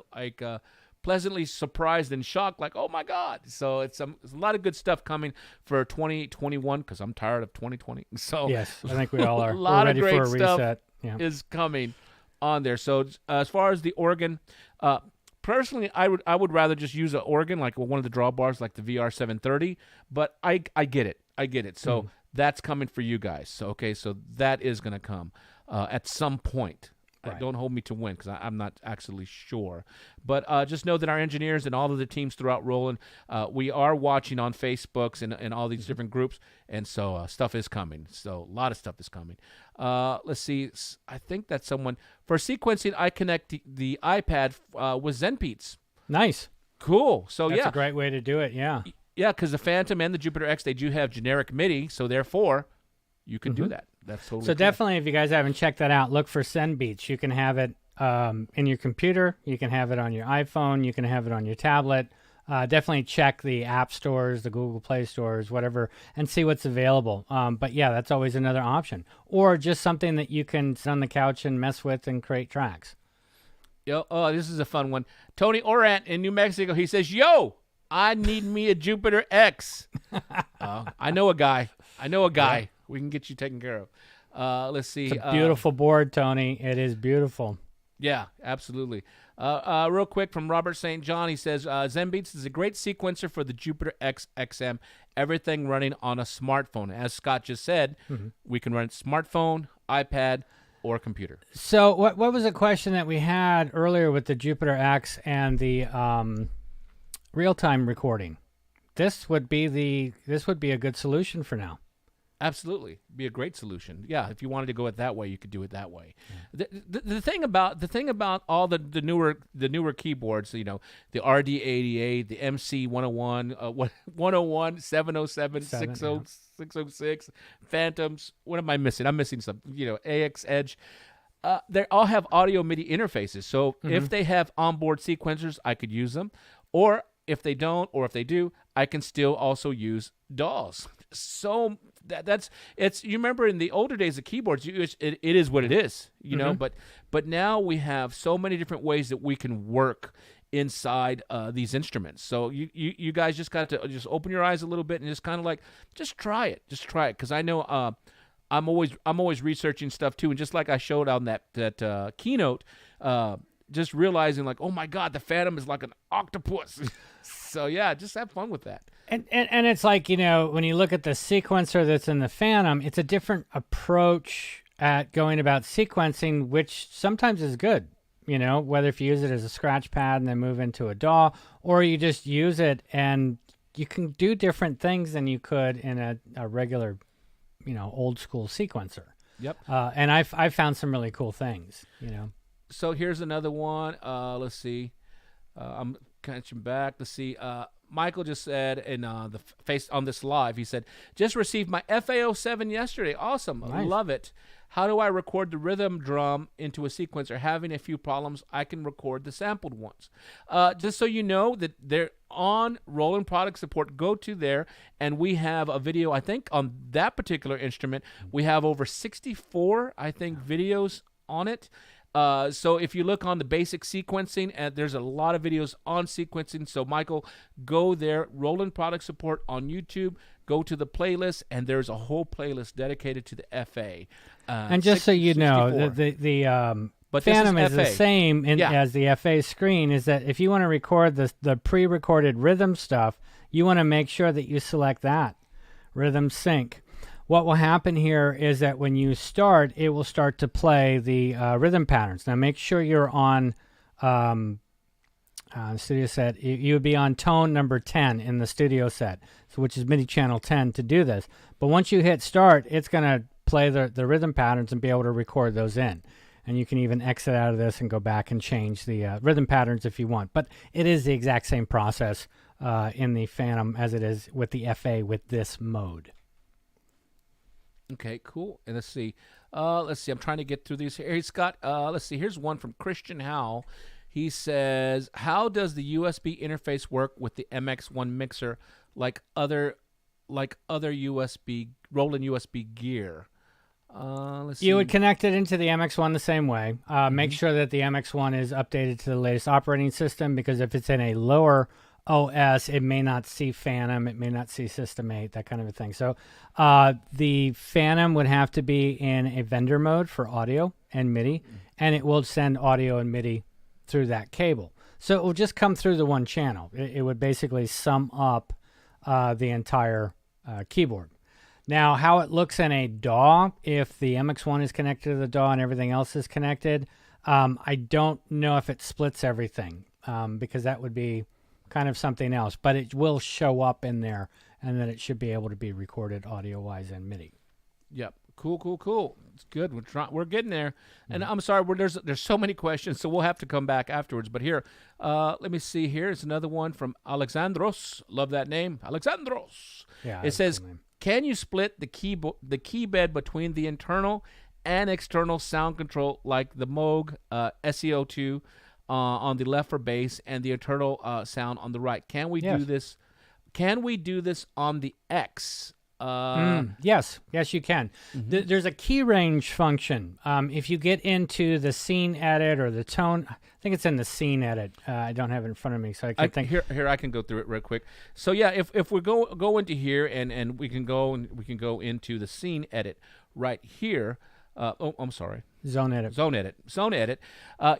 pleasantly surprised and shocked, like, oh my God. So it's a lot of good stuff coming for 2021, because I'm tired of 2020. So yes, I think we all are. A lot of great stuff yeah. is coming on there. So as far as the organ, personally, I would rather just use an organ like one of the drawbars, like the VR730. But I get it. I get it. So that's coming for you guys. So so that is going to come at some point. Right. Don't hold me to when, because I'm not actually sure. But just know that our engineers and all of the teams throughout Roland, we are watching on Facebooks and all these different groups. And so stuff is coming. So a lot of stuff is coming. Let's see. I think that's someone. For sequencing, I connect the iPad with Zenbeats. Nice. Cool. So that's a great way to do it, yeah. Yeah, because the Fantom and the Jupiter X, they do have generic MIDI. So therefore, you can do that. That's totally cool. Definitely, if you guys haven't checked that out, look for Zenbeats. You can have it in your computer. You can have it on your iPhone. You can have it on your tablet. Definitely check the app stores, the Google Play stores, whatever, and see what's available. But yeah, that's always another option. Or just something that you can sit on the couch and mess with and create tracks. Oh, this is a fun one. Tony Orant in New Mexico, he says, yo, I need me a Jupiter X. I know a guy. Yeah. We can get you taken care of. Let's see. It's a beautiful board, Tony. It is beautiful. Yeah, absolutely. Real quick from Robert St. John, he says, Zenbeats is a great sequencer for the Jupiter X XM, everything running on a smartphone. As Scott just said, we can run smartphone, iPad, or computer. So what was a question that we had earlier with the Jupiter X and the real-time recording? This would be a good solution for now. Absolutely, be a great solution. Yeah, if you wanted to go it that way, you could do it that way. The thing about all the newer keyboards, the RD88, the MC101, 101, 707, 606, Fantoms. What am I missing? I'm missing some. AX Edge. They all have audio MIDI interfaces. So if they have onboard sequencers, I could use them. Or if they don't, or if they do, I can still also use DAWs. So it's you remember in the older days of keyboards, it is what it is, but now we have so many different ways that we can work inside these instruments. So you guys just got to just open your eyes a little bit and just try it because I know I'm always researching stuff too, and just like I showed on that keynote, just realizing like, oh my God, the Fantom is like an octopus. So yeah, just have fun with that. And it's like, when you look at the sequencer that's in the Fantom, it's a different approach at going about sequencing, which sometimes is good, whether if you use it as a scratch pad and then move into a DAW, or you just use it and you can do different things than you could in a regular, old school sequencer. Yep. And I found some really cool things, So here's another one. Let's see. I'm catching back. Let's see. Michael just said in the face on this live, he said, just received my FA07 yesterday. Awesome. Nice. Love it. How do I record the rhythm drum into a sequencer? Having a few problems, I can record the sampled ones. Just so you know that they're on Roland Product Support. Go to there, and we have a video, I think, on that particular instrument. We have over 64, I think, videos on it. So if you look on the basic sequencing, and there's a lot of videos on sequencing. So Michael, go there, Roland Product Support on YouTube. Go to the playlist, and there's a whole playlist dedicated to the FA. And just so you know, the Fantom is the same as the FA screen. Is that if you want to record the pre-recorded rhythm stuff, you want to make sure that you select that rhythm sync. What will happen here is that when you start, it will start to play the rhythm patterns. Now, make sure you're on studio set. You would be on tone number 10 in the studio set, so which is MIDI channel 10 to do this. But once you hit start, it's going to play the rhythm patterns and be able to record those in. And you can even exit out of this and go back and change the rhythm patterns if you want. But it is the exact same process in the Fantom as it is with the FA with this mode. Okay, cool. And let's see. I'm trying to get through these. Hey, Scott, let's see. Here's one from Christian Howell. He says, how does the USB interface work with the MX1 mixer like other USB Roland USB gear? Let's see. You would connect it into the MX1 the same way. Make sure that the MX1 is updated to the latest operating system, because if it's in a lower OS, it may not see Fantom, it may not see System 8, that kind of a thing. So the Fantom would have to be in a vendor mode for audio and MIDI, and it will send audio and MIDI through that cable. So it will just come through the one channel. It would basically sum up the entire keyboard. Now, how it looks in a DAW, if the MX1 is connected to the DAW and everything else is connected, I don't know if it splits everything, because that would be kind of something else. But it will show up in there, and then it should be able to be recorded audio-wise and MIDI. Yep. Cool. It's good. We're getting there. And I'm sorry, there's so many questions, so we'll have to come back afterwards. But here, let me see. Here's another one from Alexandros. Love that name, Alexandros. Yeah. It says, can you split the key bed between the internal and external sound control, like the Moog SEO2 on the left for bass and the internal sound on the right? Can we do this? Can we do this on the X? Yes, you can. There's a key range function. If you get into the scene edit or the tone, I think it's in the scene edit. I don't have it in front of me, so I can't think. Here, I can go through it real quick. So yeah, if we go into here and we can go into the scene edit right here. I'm sorry. Zone edit.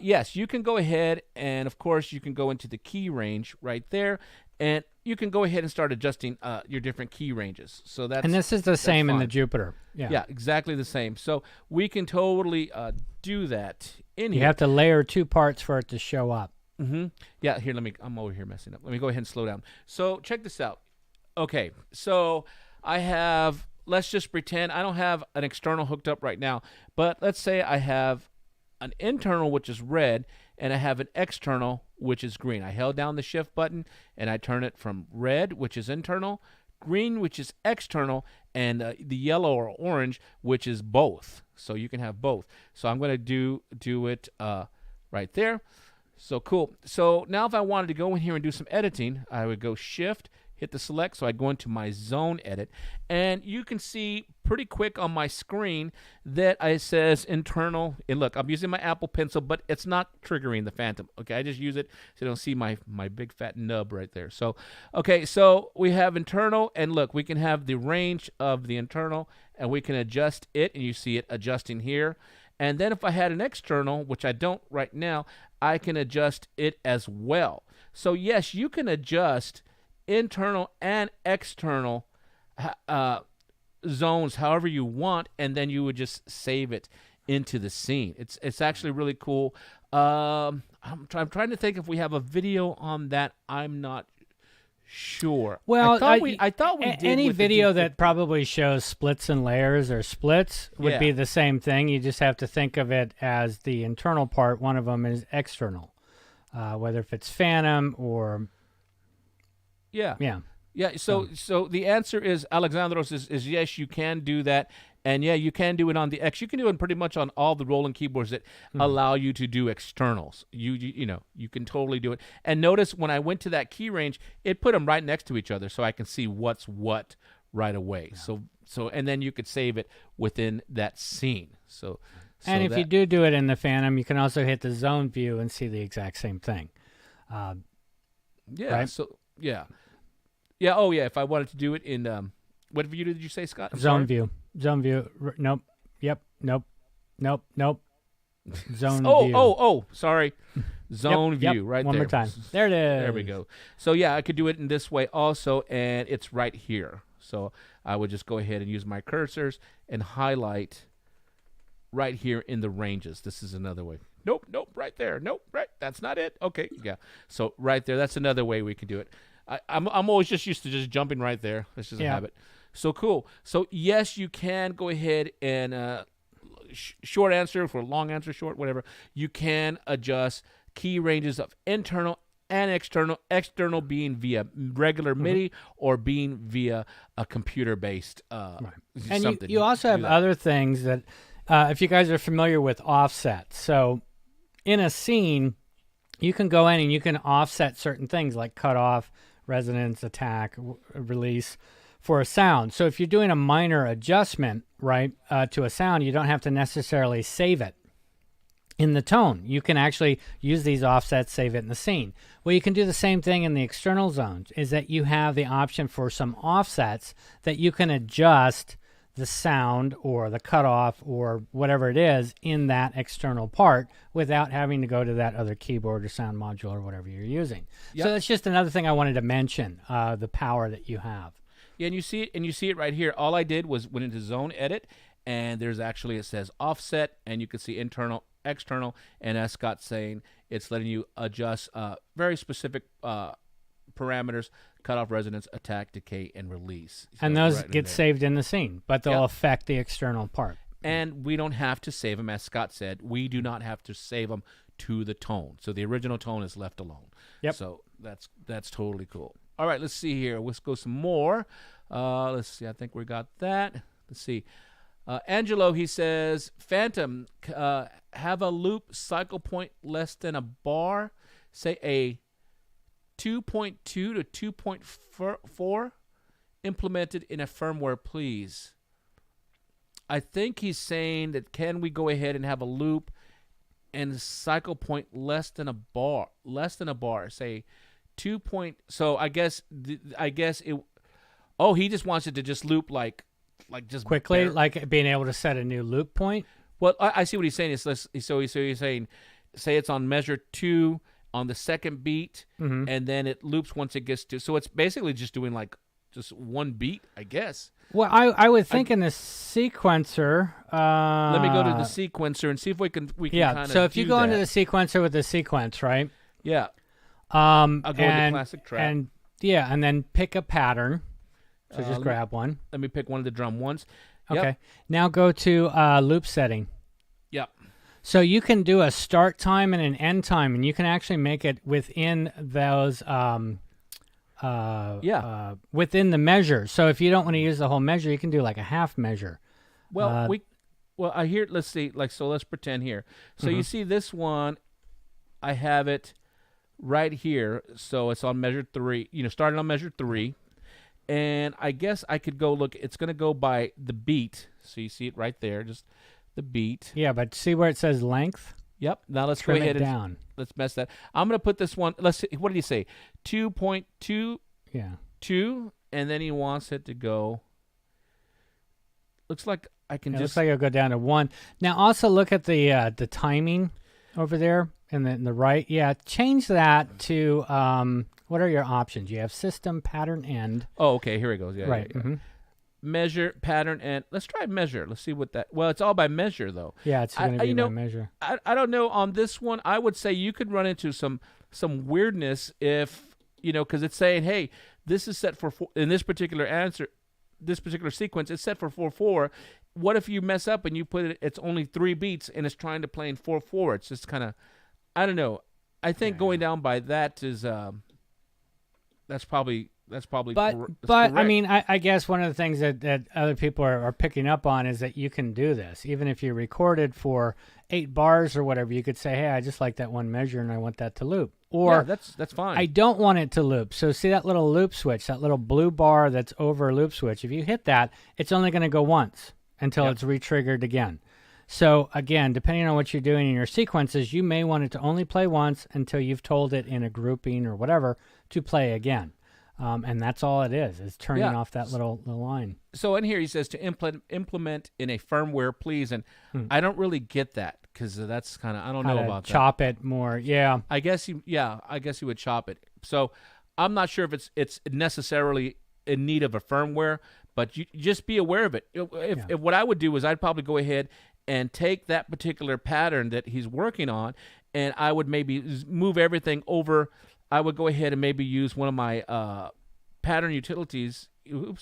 Yes, you can go ahead and, of course, you can go into the key range right there, and you can go ahead and start adjusting your different key ranges. So that's, and this is the same fine. In the Jupiter. Yeah, exactly the same. So we can totally do that in here. You have to layer two parts for it to show up. Yeah, here, I'm over here messing up. Let me go ahead and slow down. So check this out. Okay, so I have, let's just pretend I don't have an external hooked up right now, but let's say I have an internal, which is red, and I have an external, which is green. I held down the shift button, and I turn it from red, which is internal, green, which is external, and the yellow or orange, which is both. So you can have both. So I'm going to do it right there. So cool. So now if I wanted to go in here and do some editing, I would go shift, hit the select, so I go into my zone edit, and you can see pretty quick on my screen that it says internal. And look, I'm using my Apple Pencil, but it's not triggering the Fantom. Okay, I just use it so you don't see my big fat nub right there. So, okay, so we have internal, and look, we can have the range of the internal, and we can adjust it, and you see it adjusting here. And then if I had an external, which I don't right now, I can adjust it as well. So yes, you can adjust internal and external zones however you want, and then you would just save it into the scene. It's actually really cool. I'm trying to think if we have a video on that. I'm not sure. Well, I thought we did. Any video that probably shows splits and layers or splits would be the same thing. You just have to think of it as the internal part. One of them is external, whether if it's Fantom or Yeah. So the answer is, Alexandros, is yes, you can do that. And yeah, you can do it on the X. You can do it pretty much on all the Roland keyboards that allow you to do externals. You know, you can totally do it. And notice when I went to that key range, it put them right next to each other, so I can see what's what right away. Yeah. So and then you could save it within that scene. So And if you do it in the Fantom, you can also hit the zone view and see the exact same thing. Yeah. Right? So yeah. Oh yeah. If I wanted to do it in what view did you say, Scott? Zone view. Nope. Yep. Nope. Zone view. Oh. Sorry. Zone view. Right One there. more time. There it is. There we go. So yeah, I could do it in this way also, and it's right here. So I would just go ahead and use my cursors and highlight right here in the ranges. This is another way. Nope, right there. Nope, right. That's not it. Okay, yeah. So right there, that's another way we can do it. I'm always just used to just jumping right there. That's just a habit. So cool. So yes, you can go ahead and short answer for long answer, short, whatever. You can adjust key ranges of internal and external being via regular MIDI or being via a computer-based And you also have other things that, if you guys are familiar with offset. So in a scene, you can go in and you can offset certain things like cutoff, resonance, attack, release for a sound. So if you're doing a minor adjustment, right, to a sound, you don't have to necessarily save it in the tone. You can actually use these offsets, save it in the scene. Well, you can do the same thing in the external zones, is that you have the option for some offsets that you can adjust the sound or the cutoff or whatever it is in that external part without having to go to that other keyboard or sound module or whatever you're using. So that's just another thing I wanted to mention, the power that you have. Yeah, and you see it right here. All I did was went into zone edit, and there's actually, it says offset, and you can see internal, external, and as Scott's saying, it's letting you adjust very specific parameters: cutoff, resonance, attack, decay, and release. So and those get saved in the scene, but they'll affect the external part. And we don't have to save them, as Scott said. We do not have to save them to the tone. So the original tone is left alone. Yep. So that's totally cool. All right, let's see here. Let's go some more. Let's see. I think we got that. Let's see. Angelo, he says, Fantom, have a loop cycle point less than a bar, say a 2.2 to 2.4 implemented in a firmware, please. I think he's saying that can we go ahead and have a loop and cycle point less than a bar, say 2 point. So I guess it. Oh, he just wants it to just loop like just quickly, like being able to set a new loop point. Well, I see what he's saying. So he's saying, say it's on measure 2 on the second beat, and then it loops once it gets to. So it's basically just doing like just one beat, I guess. Well, I would think in the sequencer. Let me go to the sequencer and see if we can kind of. So if you go into the sequencer with the sequence, right? Yeah. I'll go into classic trap. And then pick a pattern. So just grab one. Let me pick one of the drum ones. Okay. Yep. Now go to loop setting. Yep. So you can do a start time and an end time, and you can actually make it within those within the measure. So if you don't want to use the whole measure, you can do like a half measure. Well, I hear. Let's see. So let's pretend here. So you see this one, I have it right here. So it's on measure 3. Starting on measure 3. And I guess I could go look. It's going to go by the beat. So you see it right there, just the beat. Yeah, but see where it says length? Yep. Now let's Trim go ahead it down. Let's mess that. I'm going to put this one. Let's see. What did he say? 2.2. Yeah. 2, and then he wants it to go. Looks like I can just. Looks like it'll go down to 1. Now also look at the timing over there in the right. Yeah, change that to. What are your options? You have system, pattern, end. Oh, okay. Here it goes. Yeah, right. Yeah. Measure, pattern, end. Let's try measure. Let's see what that. Well, it's all by measure, though. Yeah, it's going to be by measure. I don't know on this one. I would say you could run into some weirdness if because it's saying, hey, this is set for 4, in this particular sequence. It's set for 4/4. What if you mess up and you put it? It's only 3 beats and it's trying to play in 4/4. It's just kind of, I don't know. I think going down by that is. That's probably. But I mean, I guess one of the things that other people are picking up on is that you can do this. Even if you recorded for 8 bars or whatever, you could say, hey, I just like that one measure and I want that to loop. Or that's fine. I don't want it to loop. So see that little loop switch, that little blue bar that's over loop switch. If you hit that, it's only going to go once until it's re-triggered again. So again, depending on what you're doing in your sequences, you may want it to only play once until you've told it in a grouping or whatever to play again. And that's all it is turning off that little line. So in here he says to implement in a firmware, please. And I don't really get that because that's kind of, I don't know about that. Chop it more. Yeah. I guess you would chop it. So I'm not sure if it's necessarily in need of a firmware, but you just be aware of it. If what I would do is I'd probably go ahead and take that particular pattern that he's working on, and I would maybe move everything over. I would go ahead and maybe use one of my pattern utilities.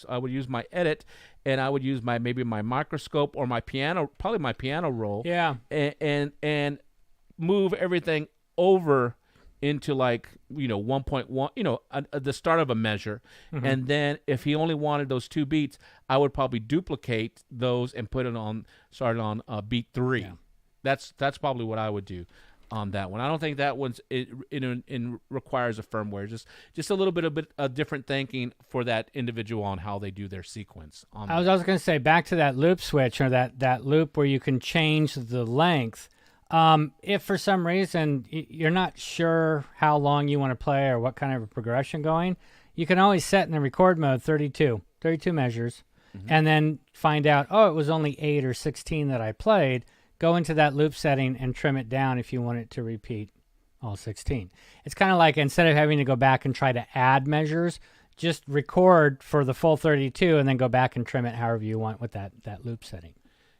I would use my edit, and I would use my microscope or my piano, probably my piano roll. Yeah. And move everything over into 1.1, the start of a measure. Mm-hmm. And then if he only wanted those 2 beats, I would probably duplicate those and put it on beat 3. Yeah. That's probably what I would do on that one. I don't think that one's requires a firmware. Just a little bit of different thinking for that individual on how they do their sequence. I was going to say back to that loop switch or that loop where you can change the length. If for some reason you're not sure how long you want to play or what kind of a progression going, you can always set in the record mode 32 measures, and then find out, it was only 8 or 16 that I played. Go into that loop setting and trim it down if you want it to repeat all 16. It's kind of like instead of having to go back and try to add measures, just record for the full 32 and then go back and trim it however you want with that loop setting.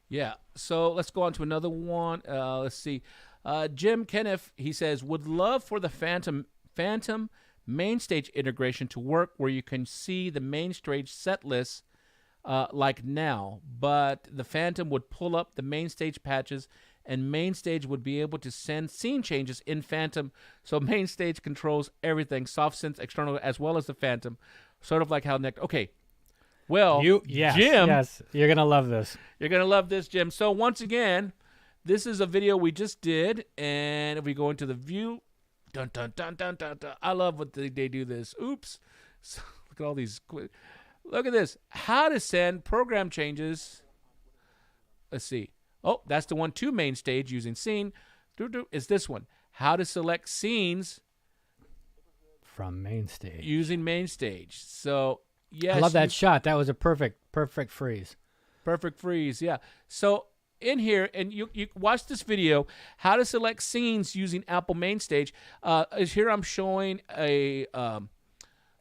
Yeah, so let's go on to another one. Let's see. Jim Kenneth, he says, would love for the Fantom MainStage integration to work where you can see the MainStage set list like now, but the Fantom would pull up the MainStage patches and MainStage would be able to send scene changes in Fantom. So MainStage controls everything, soft synth, external, as well as the Fantom, sort of like how Okay. Well, Jim, yes, you're going to love this. You're going to love this, Jim. So once again, this is a video we just did, and if we go into the view, dun, dun, dun, dun, dun, dun. I love what they do this. Oops. So, look at all these. Look at this. How to send program changes. Let's see. Oh, that's the one to MainStage using scene. Is this one. How to select scenes from MainStage. Using MainStage. So, yes. I love that shot. That was a perfect freeze. Perfect freeze, yeah. So in here, and you watch this video, how to select scenes using Apple MainStage. Here I'm showing a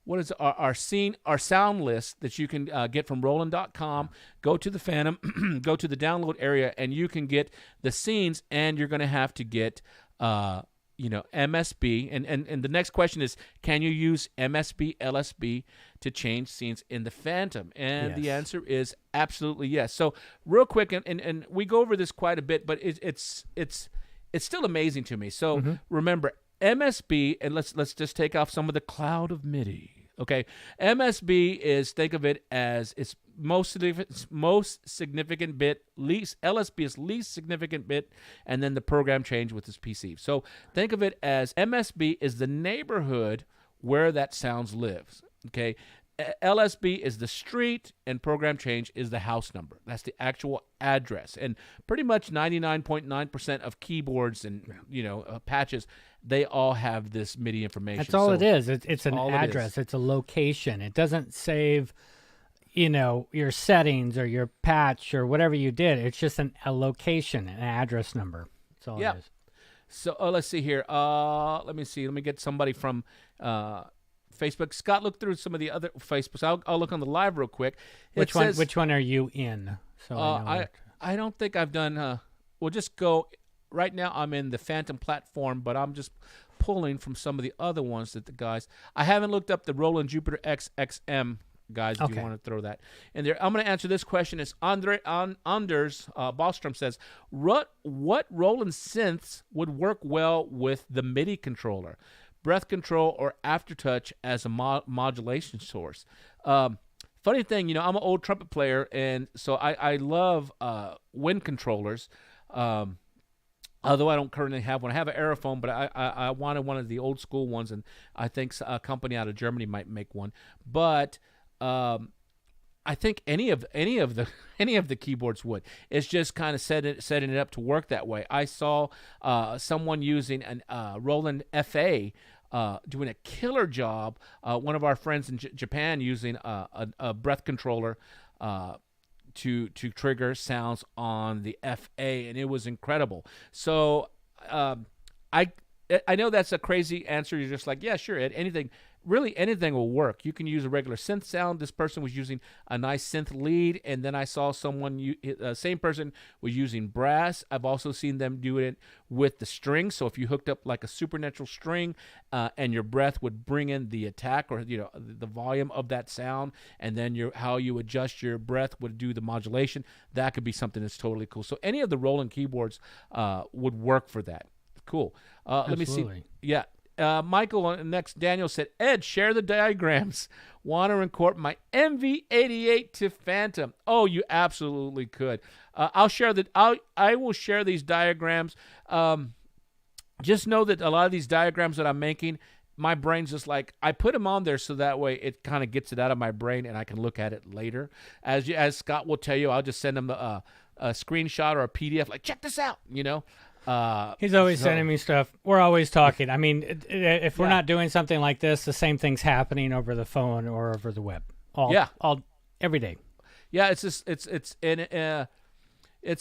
what is our sound list that you can get from Roland.com. Go to the Fantom, go to the download area, and you can get the scenes. And you're going to have to get MSB. And the next question is, can you use MSB, LSB to change scenes in the Fantom? And the answer is absolutely yes. So real quick, and we go over this quite a bit, but it's still amazing to me. So remember, MSB, and let's just take off some of the cloud of MIDI. Okay, MSB is, think of it as its most significant bit, LSB is least significant bit, and then the program change with its PC. So think of it as MSB is the neighborhood where that sounds lives. Okay, LSB is the street, and program change is the house number. That's the actual address. And pretty much 99.9% of keyboards and patches, they all have this MIDI information. That's all it is. It's an address. It's a location. It doesn't save, your settings or your patch or whatever you did. It's just a location, an address number. That's all it is. So let's see here. Let me see. Let me get somebody from Facebook. Scott, look through some of the other Facebooks. I'll look on the live real quick. Which one are you in? So I don't think I've done. We'll just go. Right now, I'm in the Fantom platform, but I'm just pulling from some of the other ones that the guys. I haven't looked up the Roland Jupiter XXM guys. If you want to throw that in there, I'm going to answer this question. It's Anders Bostrom says, what Roland synths would work well with the MIDI controller, breath control, or aftertouch as a modulation source? Funny thing, I'm an old trumpet player, and so I love wind controllers. Although I don't currently have one. I have an Aerophone, but I wanted one of the old school ones, and I think a company out of Germany might make one. But I think any of the any of the keyboards would. It's just kind of setting it up to work that way. I saw someone using an Roland FA doing a killer job. One of our friends in Japan using a breath controller to trigger sounds on the FA, and it was incredible. So I know that's a crazy answer. You're just like, yeah, sure, anything. Really, anything will work. You can use a regular synth sound. This person was using a nice synth lead, and then I saw someone, same person was using brass. I've also seen them do it with the string. So if you hooked up like a supernatural string, and your breath would bring in the attack or the volume of that sound, and then how you adjust your breath would do the modulation. That could be something that's totally cool. So any of the Roland keyboards would work for that. Cool. Let me see. Yeah. Michael, next, Daniel said, Ed, share the diagrams. Want to record my MV88 to Fantom. Oh, you absolutely could. I will share these diagrams. Just know that a lot of these diagrams that I'm making, my brain's just like, I put them on there so that way it kind of gets it out of my brain and I can look at it later. As Scott will tell you, I'll just send him a screenshot or a PDF, like, check this out, He's always sending me stuff. We're always talking. I mean, if we're not doing something like this, the same thing's happening over the phone or over the web. Every day. Yeah, it's just it's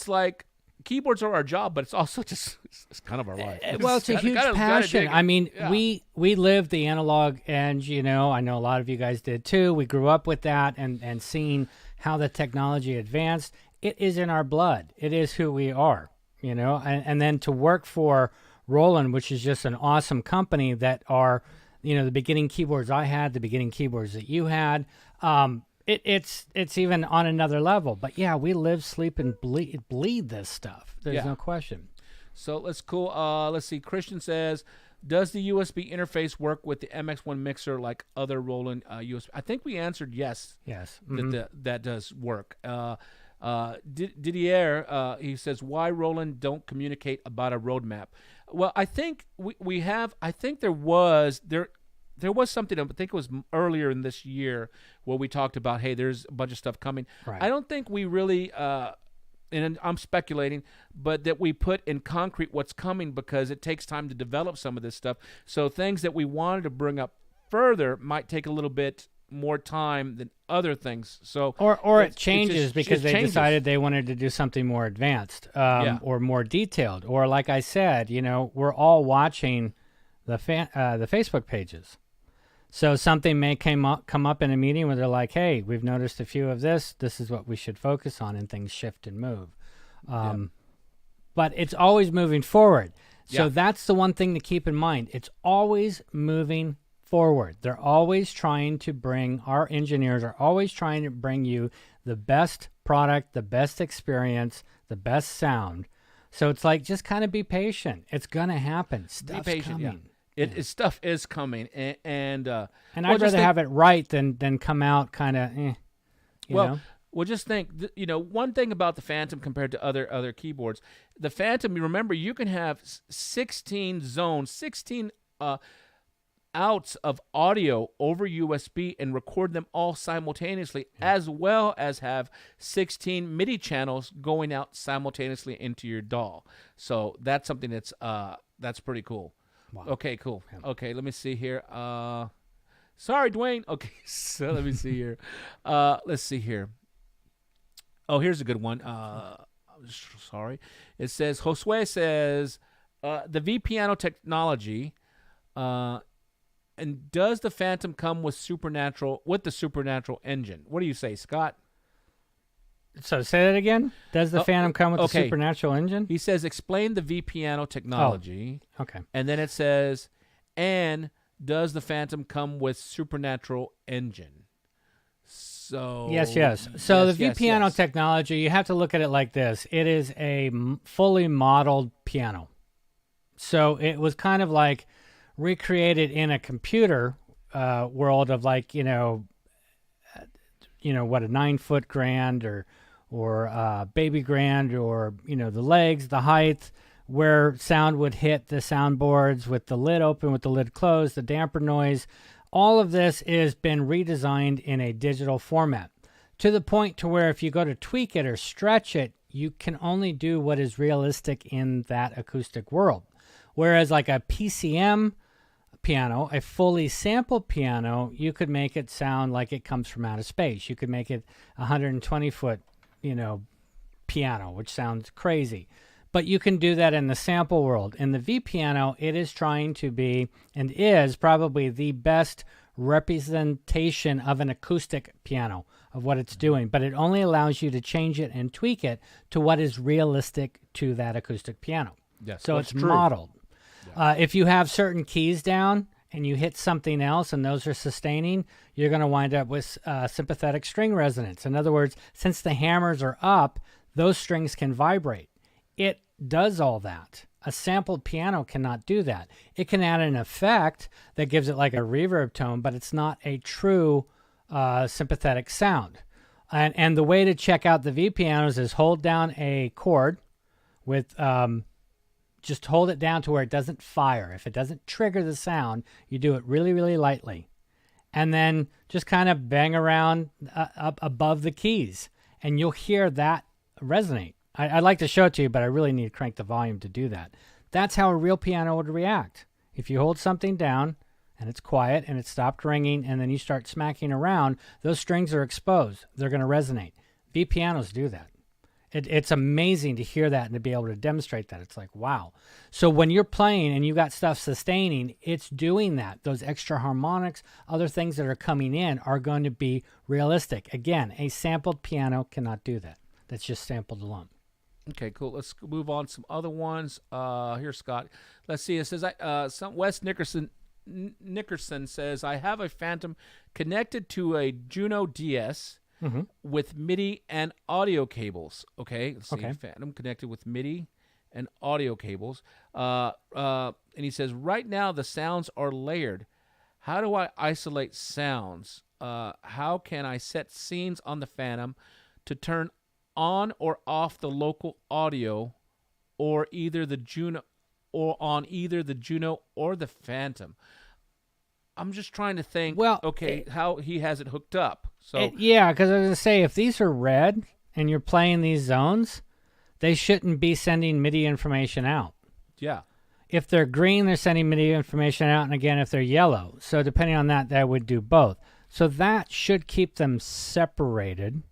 like keyboards are our job, but it's also just it's kind of our life. Well, it's a huge passion. I mean, we lived the analog edge. I know a lot of you guys did too. We grew up with that and seeing how the technology advanced. It is in our blood. It is who we are. And then to work for Roland, which is just an awesome company that are, the beginning keyboards I had, the beginning keyboards that you had, it's even on another level. But yeah, we live, sleep, and bleed this stuff. There's no question. So let's see. Christian says, does the USB interface work with the MX1 mixer like other Roland USB? I think we answered yes. Yes. That does work. Didier, he says, why Roland don't communicate about a roadmap? Well, I think we have. I think there was something. I think it was earlier in this year where we talked about, hey, there's a bunch of stuff coming. Right. I don't think we really, and I'm speculating, but that we put in concrete what's coming because it takes time to develop some of this stuff. So things that we wanted to bring up further might take a little bit more time than other things. So or it changes because they decided they wanted to do something more advanced or more detailed. Or like I said, we're all watching the Facebook pages. So something may come up in a meeting where they're like, hey, we've noticed a few of this. This is what we should focus on, and things shift and move. But it's always moving forward. So that's the one thing to keep in mind. It's always moving forward. They're always trying to bring, our engineers are always trying to bring you the best product, the best experience, the best sound. So it's like, just kind of be patient. It's going to happen. Stuff's coming. Stuff is coming. And I'd rather have it right than come out kind of, you know? Well, just think, one thing about the Fantom compared to other keyboards, the Fantom, you remember, you can have 16 zones, 16 outs of audio over USB and record them all simultaneously, as well as have 16 MIDI channels going out simultaneously into your DAW. So that's something that's pretty cool. Wow. Okay, cool. Okay, let me see here. Sorry, Dwayne. Okay, so let me see here. Let's see here. Oh, here's a good one. Sorry. It says, Josue says, the V piano technology, and does the Fantom come with the Supernatural engine? What do you say, Scott? So say that again. Does the Fantom come with the Supernatural engine? He says, explain the V piano technology. Oh, okay. And then it says, and does the Fantom come with Supernatural engine? So yes. So the V piano technology, you have to look at it like this. It is a fully modeled piano. So it was kind of like recreated in a computer world of like, what, a 9-foot grand or baby grand, or, the legs, the height, where sound would hit the soundboards with the lid open, with the lid closed, the damper noise. All of this has been redesigned in a digital format to the point to where if you go to tweak it or stretch it, you can only do what is realistic in that acoustic world. Whereas like a PCM piano, a fully sampled piano, you could make it sound like it comes from outer space. You could make it 120-foot, piano, which sounds crazy. But you can do that in the sample world. In the V piano, it is trying to be, and is probably the best representation of an acoustic piano, of what it's doing. But it only allows you to change it and tweak it to what is realistic to that acoustic piano. Yes, so it's modeled. Yeah. If you have certain keys down and you hit something else and those are sustaining, you're going to wind up with sympathetic string resonance. In other words, since the hammers are up, those strings can vibrate. It does all that. A sampled piano cannot do that. It can add an effect that gives it like a reverb tone, but it's not a true sympathetic sound. And the way to check out the V pianos is hold down a chord with... just hold it down to where it doesn't fire. If it doesn't trigger the sound, you do it really, really lightly. And then just kind of bang around up above the keys, and you'll hear that resonate. I'd like to show it to you, but I really need to crank the volume to do that. That's how a real piano would react. If you hold something down, and it's quiet, and it's stopped ringing, and then you start smacking around, those strings are exposed. They're going to resonate. V pianos do that. It's amazing to hear that and to be able to demonstrate that. It's like, wow. So when you're playing and you got stuff sustaining, it's doing that. Those extra harmonics, other things that are coming in are going to be realistic. Again, a sampled piano cannot do that. That's just sampled alone. Okay, cool. Let's move on to some other ones. Here's Scott. Let's see. It says, Wes Nickerson says, I have a Fantom connected to a Juno-DS with MIDI and audio cables. Okay, let's see. Okay. Fantom connected with MIDI and audio cables. And he says, right now the sounds are layered. How do I isolate sounds? How can I set scenes on the Fantom to turn on or off the local audio, or either the Juno, or on either the Juno or the Fantom? I'm just trying to think. Well, how he has it hooked up. So yeah, because I was gonna say, if these are red and you're playing these zones, they shouldn't be sending MIDI information out. Yeah. If they're green, they're sending MIDI information out, and again, if they're yellow. So depending on that, that would do both. So that should keep them separated.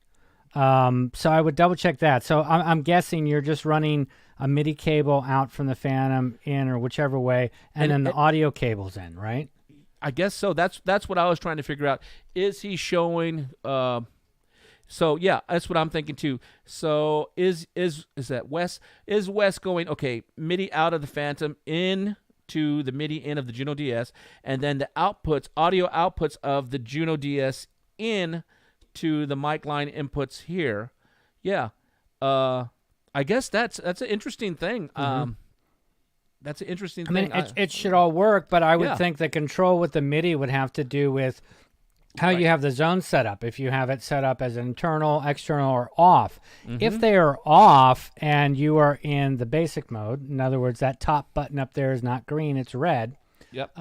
So I would double check that. So I'm guessing you're just running a MIDI cable out from the Fantom in, or whichever way, and then the audio cable's in, right? I guess so. That's what I was trying to figure out. Is he showing? So yeah, that's what I'm thinking too. So is that Wes? Is Wes going MIDI out of the Fantom in to the MIDI in of the Juno-DS, and then the audio outputs of the Juno-DS in to the mic line inputs here? Yeah. I guess that's an interesting thing. That's an interesting thing. I mean, it should all work, but I would think the control with the MIDI would have to do with how you have the zone set up. If you have it set up as internal, external, or off. If they are off and you are in the basic mode, in other words, that top button up there is not green, it's red. Yep.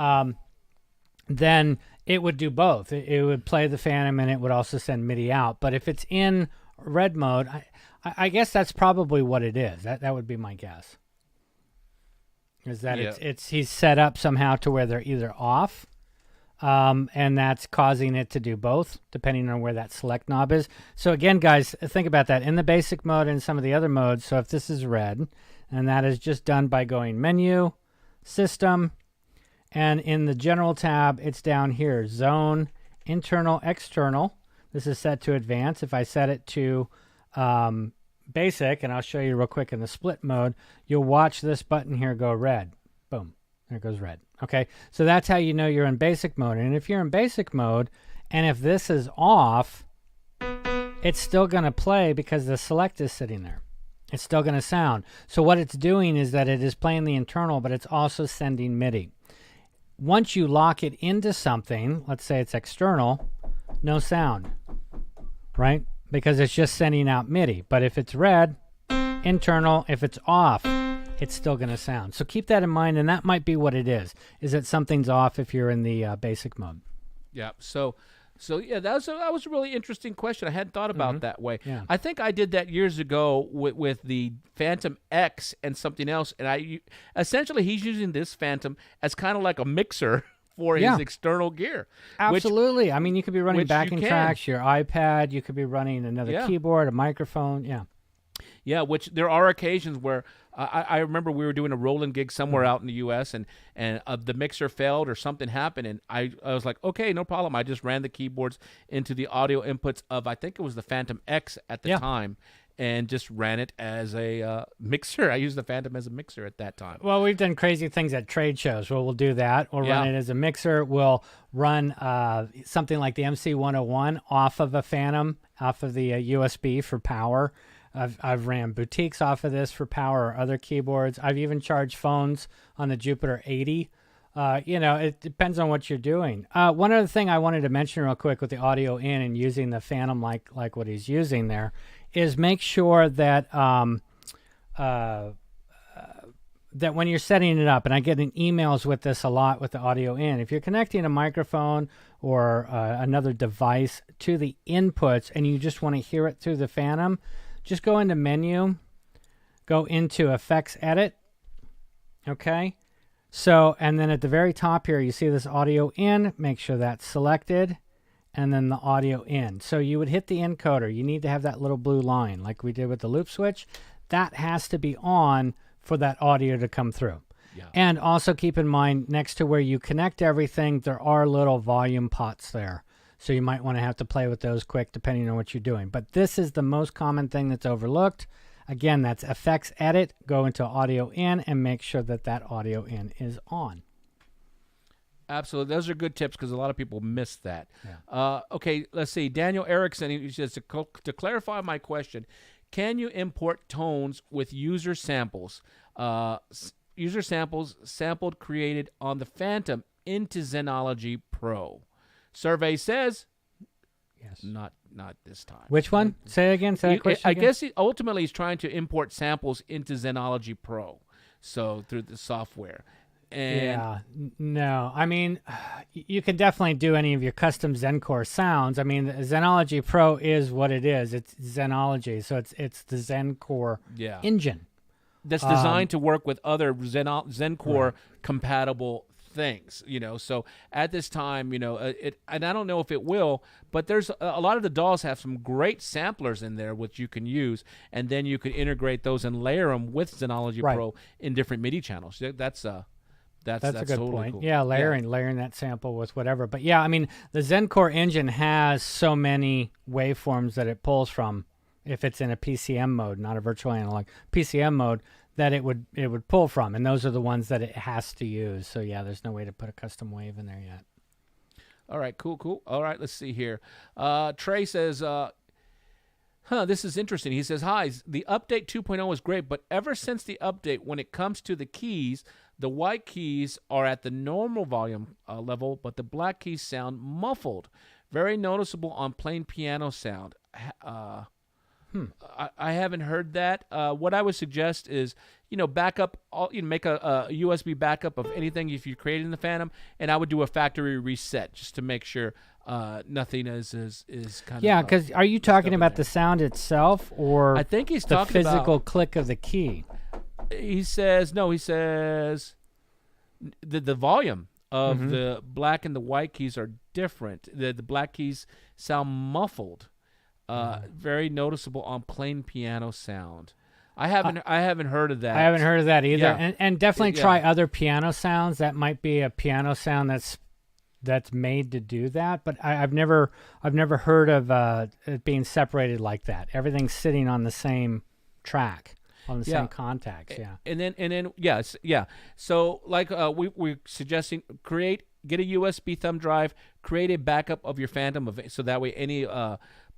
Then it would do both. It would play the Fantom and it would also send MIDI out. But if it's in red mode, I guess that's probably what it is. That would be my guess. Is that he's set up somehow to where they're either off, and that's causing it to do both, depending on where that select knob is. So again, guys, think about that. In the basic mode and some of the other modes, so if this is red, and that is just done by going Menu, System, and in the General tab, it's down here, Zone, Internal, External. This is set to Advanced. If I set it to Basic, and I'll show you real quick in the split mode, you'll watch this button here go red. Boom. There goes red. Okay, so that's how you know you're in basic mode. And if you're in basic mode, and if this is off, it's still going to play because the select is sitting there. It's still going to sound. So what it's doing is that it is playing the internal, but it's also sending MIDI. Once you lock it into something, let's say it's external, no sound, right? Because it's just sending out MIDI. But if it's red, internal, if it's off, it's still going to sound. So keep that in mind, and that might be what it is that something's off if you're in the basic mode. Yeah. So So yeah, that was a really interesting question. I hadn't thought about that way. Yeah. I think I did that years ago with the Fantom X and something else, and essentially he's using this Fantom as kind of like a mixer for his external gear. Absolutely. I mean, you could be running backing can. tracks, your iPad. You could be running another keyboard, a microphone. Yeah. Yeah, which there are occasions where I remember we were doing a Roland gig somewhere out in the U.S. and the mixer failed or something happened, and I was like, okay, no problem. I just ran the keyboards into the audio inputs of, I think it was the Fantom X at the time, and just ran it as a mixer. I used the Fantom as a mixer at that time. Well, we've done crazy things at trade shows. Well, we'll do that. We'll run it as a mixer. We'll run something like the MC101 off of a Fantom, off of the USB for power. I've ran boutiques off of this for power or other keyboards. I've even charged phones on the Jupiter 80. It depends on what you're doing. One other thing I wanted to mention real quick with the audio in and using the Fantom like what he's using there is make sure that that when you're setting it up, and I get in emails with this a lot with the audio in, if you're connecting a microphone or another device to the inputs and you just want to hear it through the Fantom, just go into menu, go into effects edit, okay? So, and then at the very top here, you see this audio in, make sure that's selected, and then the audio in. So you would hit the encoder. You need to have that little blue line like we did with the loop switch. That has to be on for that audio to come through. Yeah. And also keep in mind, next to where you connect everything, there are little volume pots there. So you might want to have to play with those quick depending on what you're doing. But this is the most common thing that's overlooked. Again, that's effects edit, go into audio in, and make sure that that audio in is on. Absolutely. Those are good tips because a lot of people miss that. Yeah. Okay, let's see. Daniel Erickson, he says, to clarify my question, can you import tones with user samples? User samples sampled created on the Fantom into Zenology Pro. Survey says, yes, not this time. Which one? Say again. Say that question again. I guess ultimately he's trying to import samples into Zenology Pro, so through the software. And no. I mean, you can definitely do any of your custom Zencore sounds. I mean, Zenology Pro is what it is. It's Zenology, so it's the Zencore engine that's designed to work with other Zencore compatible things, so at this time, and I don't know if it will, but there's a lot of the DAWs have some great samplers in there which you can use, and then you can integrate those and layer them with Zenology Pro in different MIDI channels. That's a good totally point. Cool. Yeah, layering that sample with whatever. But yeah, I mean, the Zencore engine has so many waveforms that it pulls from. If it's in a PCM mode, not a virtual analog, PCM mode, that it would pull from, and those are the ones that it has to use. So yeah, there's no way to put a custom wave in there yet. All right, cool. All right, let's see here. Trey says, this is interesting. He says, hi, the update 2.0 is great, but ever since the update, when it comes to the keys, the white keys are at the normal volume level, but the black keys sound muffled. Very noticeable on plain piano sound. I haven't heard that. What I would suggest is, backup. Make a USB backup of anything if you're creating the Fantom, and I would do a factory reset just to make sure nothing is kind of. Yeah, because are you talking about the sound itself, or I think he's the talking physical click of the key? He says no. He says the volume of the black and the white keys are different. The black keys sound muffled. Very noticeable on plain piano sound. I haven't heard of that. I haven't heard of that either. Yeah. And definitely try other piano sounds. That might be a piano sound that's made to do that. But I've never heard of it being separated like that. Everything's sitting on the same track, on the same contacts. Yeah. And then yes. So like we're suggesting, get a USB thumb drive, create a backup of your Fantom so that way any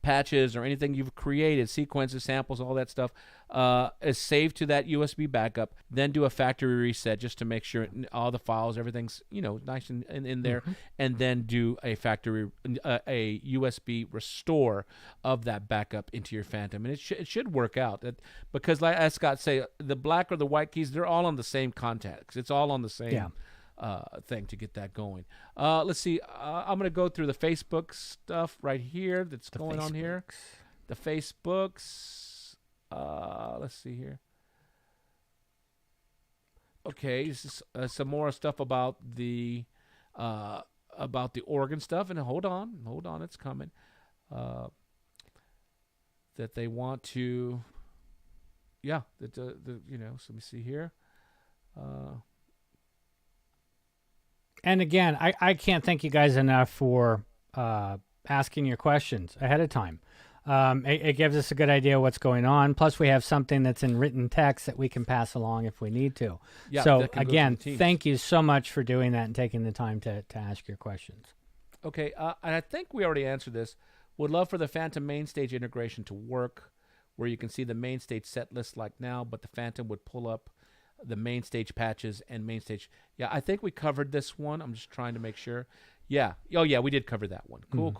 patches or anything you've created, sequences, samples, all that stuff is saved to that USB backup. Then do a factory reset just to make sure all the files, everything's nice in there, and then do a a USB restore of that backup into your Fantom, and it should work out. Because like as Scott say, the black or the white keys, they're all on the same contacts. It's all on the same thing to get that going. Let's see. I'm going to go through the Facebook stuff right here that's going on here. The Facebooks. Let's see here. Okay, this is some more stuff about the organ stuff. And hold on, it's coming. That they want to, so let me see here. And again, I can't thank you guys enough for asking your questions ahead of time. It gives us a good idea what's going on. Plus, we have something that's in written text that we can pass along if we need to. Yeah, so, again, thank you so much for doing that and taking the time to ask your questions. Okay, and I think we already answered this. Would love for the Fantom MainStage integration to work where you can see the MainStage set list like now, but the Fantom would pull up the MainStage patches and MainStage. Yeah, I think we covered this one. I'm just trying to make sure. Yeah. Oh, yeah, we did cover that one. Cool.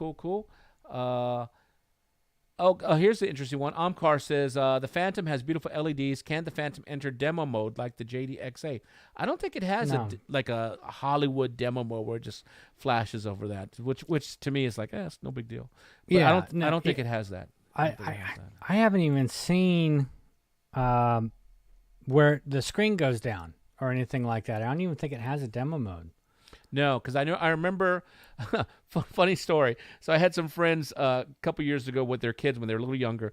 Here's the interesting one. Omkar says, the Fantom has beautiful LEDs. Can the Fantom enter demo mode like the JDXA? I don't think it has a Hollywood demo mode where it just flashes over that, which to me is like, it's no big deal. But yeah, I don't think it has that. I haven't even seen where the screen goes down or anything like that. I don't even think it has a demo mode. No, because I remember, funny story. So I had some friends a couple years ago with their kids when they were a little younger.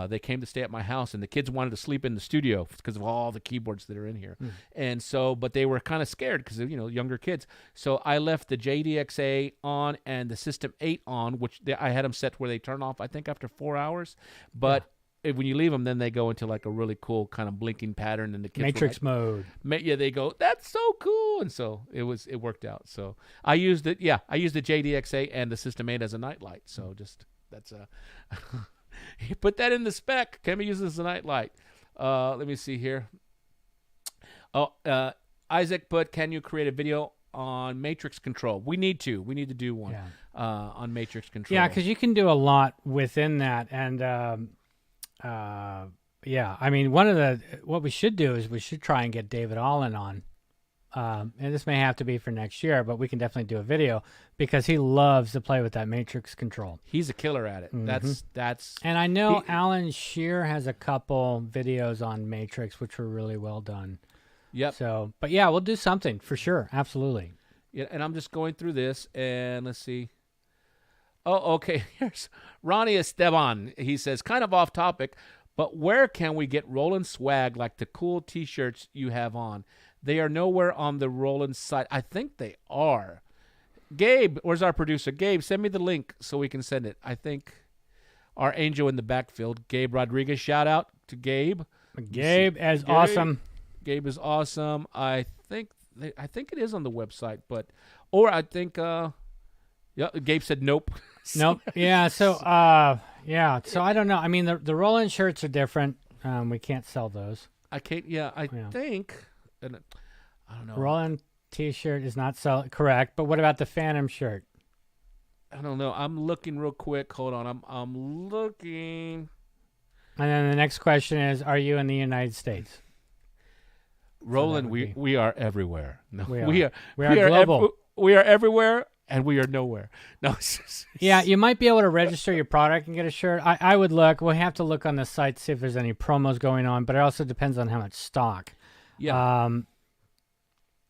They came to stay at my house, and the kids wanted to sleep in the studio because of all the keyboards that are in here. And so, but they were kind of scared because of, younger kids. So I left the JDXA on and the System 8 on, which I had them set where they turn off, I think, after 4 hours. But when you leave them, then they go into like a really cool kind of blinking pattern, and the kids Matrix mode. They go, that's so cool, and so it worked out. So I used it. Yeah, I used the JDXA and the System 8 as a nightlight. So that's you put that in the spec. Can we use this as a nightlight? Let me see here. Isaac put, can you create a video on matrix control? We need to do one on matrix control. Yeah, because you can do a lot within that, and. I mean, what we should do is we should try and get David Allen on. And this may have to be for next year, but we can definitely do a video because he loves to play with that matrix control. He's a killer at it. That's. And I know Alan Shear has a couple videos on matrix, which were really well done. Yep. So, but yeah, we'll do something for sure. Absolutely. Yeah. And I'm just going through this, and let's see. Oh, okay. Here's Ronnie Esteban. He says, kind of off topic, but where can we get Roland swag like the cool T-shirts you have on? They are nowhere on the Roland site. I think they are. Gabe, where's our producer? Gabe, send me the link so we can send it. I think our angel in the backfield, Gabe Rodriguez. Shout out to Gabe. Gabe is awesome. Gabe is awesome. I think it is on the website, or I think. Yeah, Gabe said nope. Nope. Yeah. So, So I don't know. I mean, the Roland shirts are different. We can't sell those. I can't. Yeah, I think. And I don't know. Roland T-shirt is not correct. But what about the Fantom shirt? I don't know. I'm looking real quick. Hold on. I'm looking. And then the next question is: are you in the United States? Roland, we are everywhere. No, we are global. We are everywhere. And we are nowhere. No. Yeah, you might be able to register your product and get a shirt. I would look. We'll have to look on the site to see if there's any promos going on, but it also depends on how much stock. Yeah.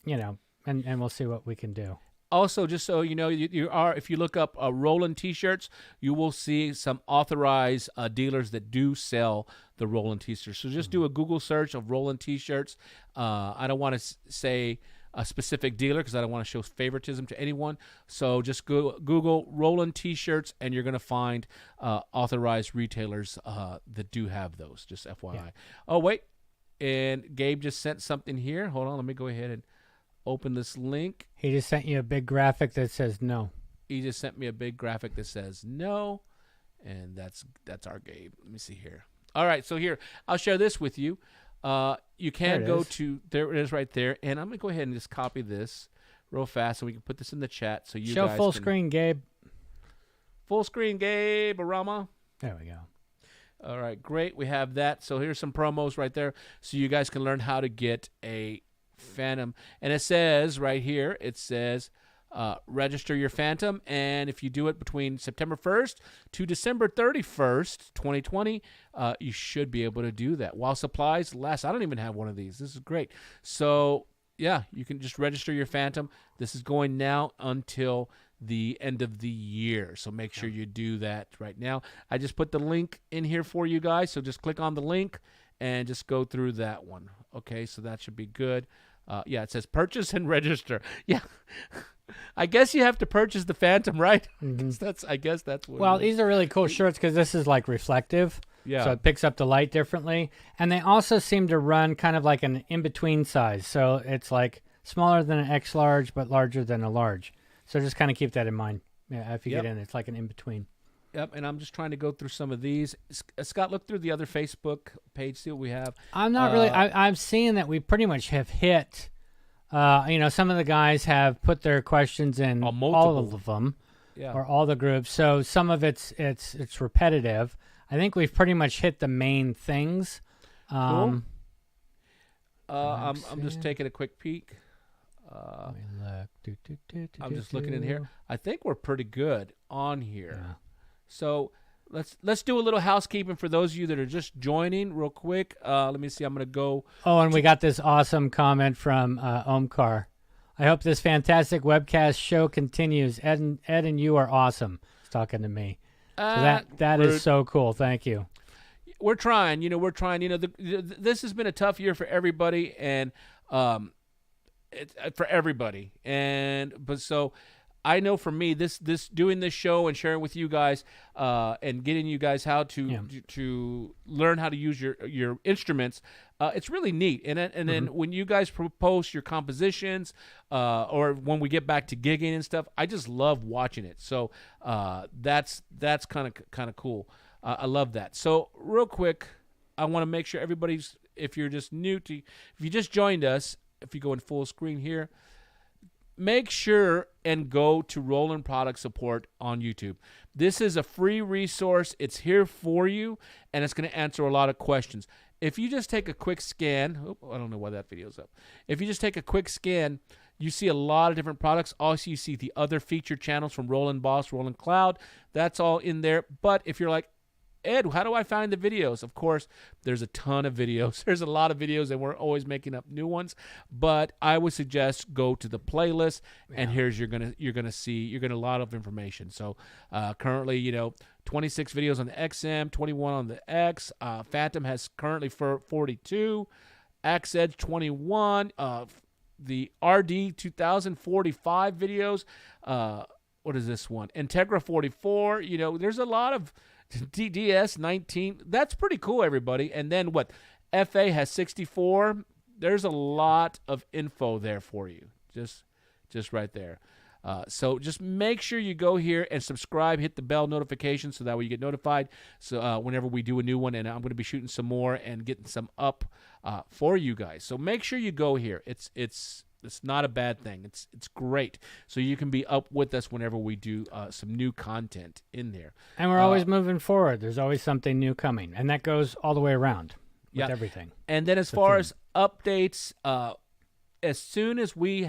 And we'll see what we can do. Also, just so you know, if you look up Roland T-shirts, you will see some authorized dealers that do sell the Roland T-shirts. So just do a Google search of Roland T-shirts. I don't want to say a specific dealer because I don't want to show favoritism to anyone. So just Google Roland T-shirts, and you're going to find authorized retailers that do have those. Just FYI. Yeah. Oh, wait. And Gabe just sent something here. Hold on. Let me go ahead and open this link. He just sent you a big graphic that says no. He just sent me a big graphic that says no. And that's our Gabe. Let me see here. All right. So here, I'll share this with you. You can go to, there it is right there, and I'm going to go ahead and just copy this real fast so we can put this in the chat so you guys full screen, Gabe. Full screen, Gabe Arama. There we go. All right, great. We have that. So here's some promos right there so you guys can learn how to get a Fantom. And it says right here, it says register your Fantom. And if you do it between September 1st to December 31st, 2020, you should be able to do that while supplies last. I don't even have one of these. This is great. So, yeah, you can just register your Fantom. This is going now until the end of the year. So make sure you do that right now. I just put the link in here for you guys. So just click on the link and just go through that one. Okay, so that should be good. Yeah, it says purchase and register. Yeah. I guess you have to purchase the Fantom, right? I guess that's what. Well, these are really cool shirts because this is like reflective. Yeah. So it picks up the light differently. And they also seem to run kind of like an in-between size. So it's like smaller than an X large, but larger than a large. So just kind of keep that in mind. Yeah, if you get in, it's like an in-between. Yep, and I'm just trying to go through some of these. Scott, look through the other Facebook page, see what we have. I'm not really. I'm seeing that we pretty much have hit. Some of the guys have put their questions in all of them, or all the groups. So some of it's repetitive. I think we've pretty much hit the main things. Cool. I'm just taking a quick peek. Let me look. I'm just looking in here. I think we're pretty good on here. Yeah. So let's do a little housekeeping for those of you that are just joining real quick. Let me see. I'm going to go. Oh, and we got this awesome comment from Omkar. I hope this fantastic webcast show continues. Ed and you are awesome. He's talking to me. So that is so cool. Thank you. We're trying. We're trying. This has been a tough year for everybody, and for everybody. But so I know for me, this doing this show and sharing with you guys, and getting you guys how to learn how to use your instruments, it's really neat. And then when you guys post your compositions, or when we get back to gigging and stuff, I just love watching it. So that's kind of cool. I love that. So real quick, I want to make sure everybody's, if you just joined us, if you go in full screen here, make sure and go to Roland Product Support on YouTube. This is a free resource. It's here for you, and it's going to answer a lot of questions. If you just take a quick scan, I don't know why that video's up. If you just take a quick scan, you see a lot of different products. Also, you see the other featured channels from Roland Boss, Roland Cloud. That's all in there. But if you're like, Ed, how do I find the videos? Of course, there's a ton of videos. There's a lot of videos, and we're always making up new ones. But I would suggest go to the playlist, and here's you're gonna see a lot of information. So currently, 26 videos on the XM, 21 on the X. Fantom has currently 42, X Edge 21, the RD 2045 videos. What is this one? Integra 44. There's a lot of DS 19. That's pretty cool, everybody. And then what? FA has 64. There's a lot of info there for you. Just right there. So just make sure you go here and subscribe, hit the bell notification so that way you get notified. So whenever we do a new one, and I'm going to be shooting some more and getting some up for you guys. So make sure you go here. It's not a bad thing. It's great. So you can be up with us whenever we do some new content in there. And we're always moving forward. There's always something new coming. And that goes all the way around with everything. And then as far as updates, as soon as we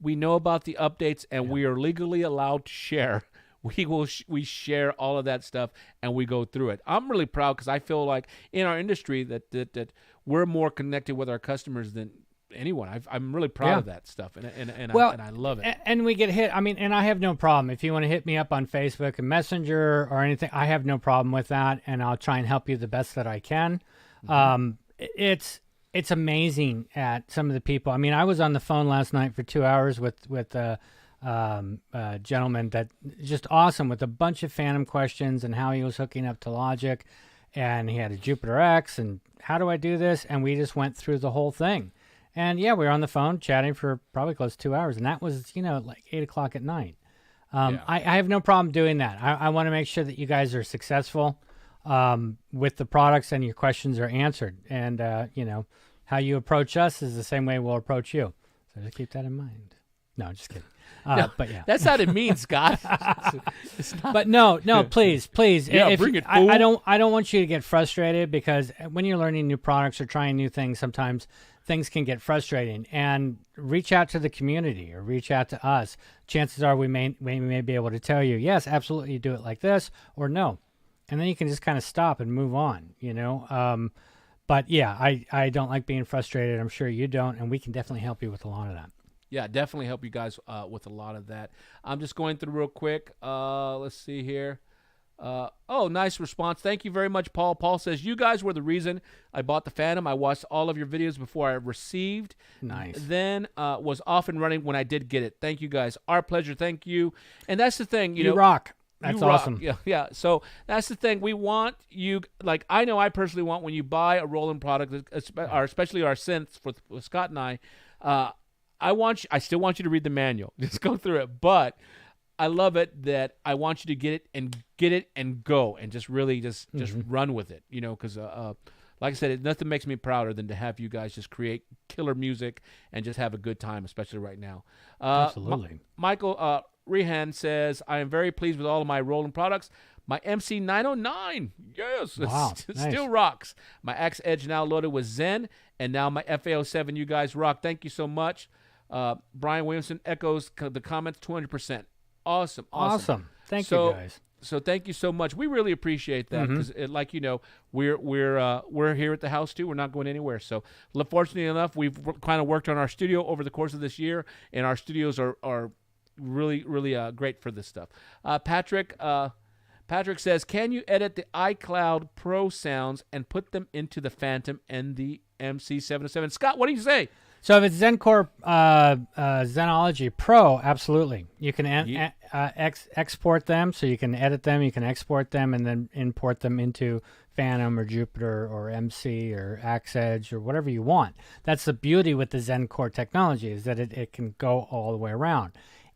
know about the updates and we are legally allowed to share, we share all of that stuff and we go through it. I'm really proud because I feel like in our industry that we're more connected with our customers than anyone. I'm really proud of that stuff, and I love it. And we get hit. I mean, and I have no problem if you want to hit me up on Facebook and Messenger or anything. I have no problem with that, and I'll try and help you the best that I can. It's amazing at some of the people. I mean, I was on the phone last night for 2 hours with a gentleman that just awesome with a bunch of Fantom questions and how he was hooking up to Logic, and he had a Jupiter X and how do I do this, and we just went through the whole thing. And we were on the phone chatting for probably close to 2 hours, and that was, like 8 o'clock at night. I have no problem doing that. I want to make sure that you guys are successful with the products and your questions are answered. And, how you approach us is the same way we'll approach you. So just keep that in mind. No, just kidding. No, but yeah, that sounded mean, Scott. It's not. but no, please. Yeah, bring it, fool. I don't want you to get frustrated, because when you're learning new products or trying new things, sometimes things can get frustrating. And reach out to the community or reach out to us. Chances are we may be able to tell you, yes, absolutely, you do it like this, or no, and then you can just kind of stop and move on. But yeah, I don't like being frustrated. I'm sure you don't, and we can definitely help you with a lot of that. Yeah, definitely help you guys with a lot of that. I'm just going through real quick. Let's see here. Nice response. Thank you very much, Paul. Paul says, you guys were the reason I bought the Fantom. I watched all of your videos before I received. Nice. Then was off and running when I did get it. Thank you, guys. Our pleasure. Thank you. And that's the thing. You know, rock. That's you rock. awesome. Yeah. So that's the thing. We want you, like, I know I personally want, when you buy a Roland product, especially our synths with Scott and I still want you to read the manual. Just go through it. But I love it that I want you to get it and go and just really just run with it. Because like I said, nothing makes me prouder than to have you guys just create killer music and just have a good time, especially right now. Absolutely. Michael Rehan says, I am very pleased with all of my Roland products. My MC909, yes, wow, it nice. still rocks. My Axe Edge now loaded with Zen, and now my FA07. You guys rock. Thank you so much. Brian Williamson echoes the comments 200%. Awesome. Thank you, guys. So thank you so much. We really appreciate that because, like we're here at the house too. We're not going anywhere. So, fortunately enough, we've kind of worked on our studio over the course of this year, and our studios are really, really great for this stuff. Patrick says, can you edit the iCloud Pro sounds and put them into the Fantom and the MC707? Scott, what do you say? So if it's Zencore Zenology Pro, absolutely. You can export them, so you can edit them, you can export them, and then import them into Fantom or Jupiter or MC or Axe Edge or whatever you want. That's the beauty with the Zencore technology, is that it can go all the way around.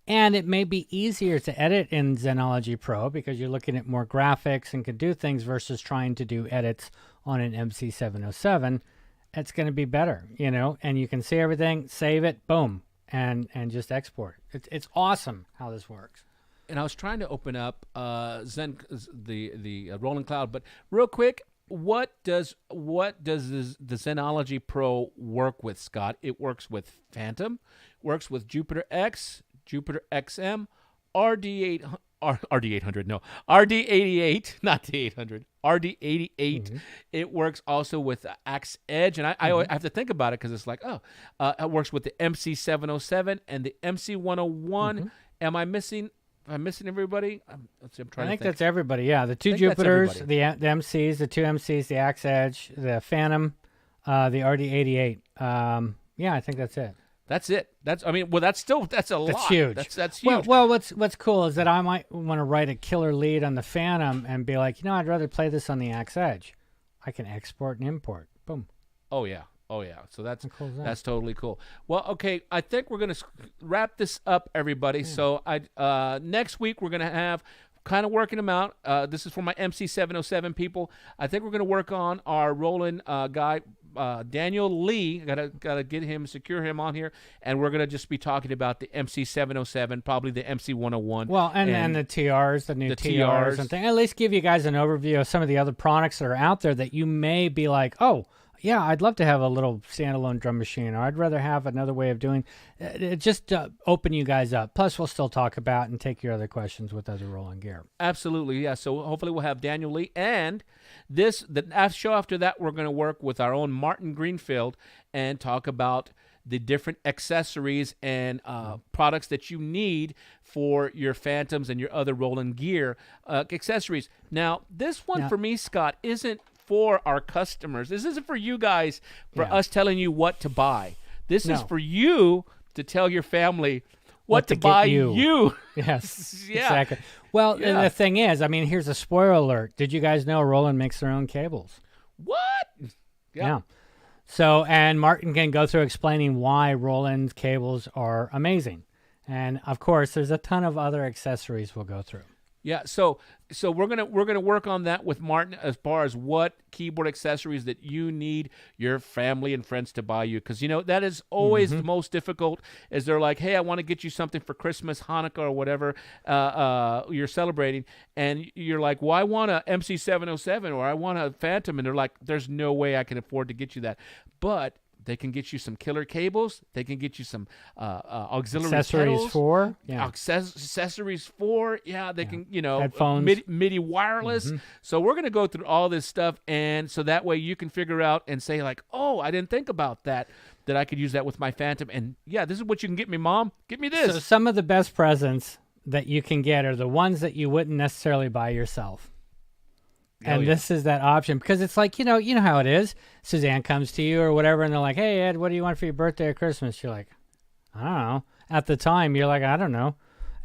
And it may be easier to edit in Zenology Pro because you're looking at more graphics and can do things versus trying to do edits on an MC707. It's going to be better, and you can see everything, save it, boom, and just export. It's awesome how this works. And I was trying to open up the Roland Cloud, but real quick, what does the Zenology Pro work with, Scott? It works with Fantom, works with Jupiter X, Jupiter XM, RD88, not the 800, RD88. It works also with Axe Edge, and I have to think about it because it's like, it works with the MC707 and the MC101. Am I missing everybody? I'm trying to think. That's everybody. Yeah, the two Jupiters, the MCs, the two MCs, the Axe Edge, the Fantom, the RD88. Yeah, I think that's it. That's it. That's a lot. That's huge. That's huge. Well, what's cool is that I might want to write a killer lead on the Fantom and be like, I'd rather play this on the Axe Edge. I can export and import. Boom. Oh yeah. So that's totally cool. Well, okay. I think we're gonna wrap this up, everybody. Yeah. So next week we're gonna have kind of working them out. This is for my MC707 people. I think we're gonna work on our Roland guy. Daniel Lee, gotta get him, secure him on here, and we're gonna just be talking about the MC707, probably the MC101. Well, and the TRs, the new TRs and things. At least give you guys an overview of some of the other products that are out there that you may be like, oh, yeah, I'd love to have a little standalone drum machine, or I'd rather have another way of doing it. Just open you guys up. Plus, we'll still talk about and take your other questions with other Roland gear. Absolutely, yeah. So hopefully we'll have Daniel Lee. And the show after that, we're going to work with our own Martin Greenfield and talk about the different accessories and products that you need for your Fantoms and your other Roland gear accessories. Now, this one for me, Scott, isn't for our customers. This isn't for you guys, for us telling you what to buy. This is for you to tell your family what to buy you. Yes, exactly. Well, the thing is, here's a spoiler alert. Did you guys know Roland makes their own cables? What? Yeah. So, and Martin can go through explaining why Roland's cables are amazing. And, of course, there's a ton of other accessories we'll go through. Yeah, so we're gonna work on that with Martin as far as what keyboard accessories that you need your family and friends to buy you, because that is always the most difficult. Is they're like, hey, I want to get you something for Christmas, Hanukkah, or whatever you're celebrating, and you're like, well, I want a MC707 or I want a Fantom, and they're like, there's no way I can afford to get you that, but they can get you some killer cables. They can get you some auxiliary accessories pedals, for accessories for. Yeah, they can, headphones, MIDI wireless. So we're gonna go through all this stuff, and so that way you can figure out and say like, oh, I didn't think about that I could use that with my Fantom. And yeah, this is what you can get me, Mom. Get me this. So some of the best presents that you can get are the ones that you wouldn't necessarily buy yourself. And this is that option, because it's like, you know how it is. Suzanne comes to you or whatever, and they're like, hey, Ed, what do you want for your birthday or Christmas? You're like, I don't know. At the time, you're like, I don't know.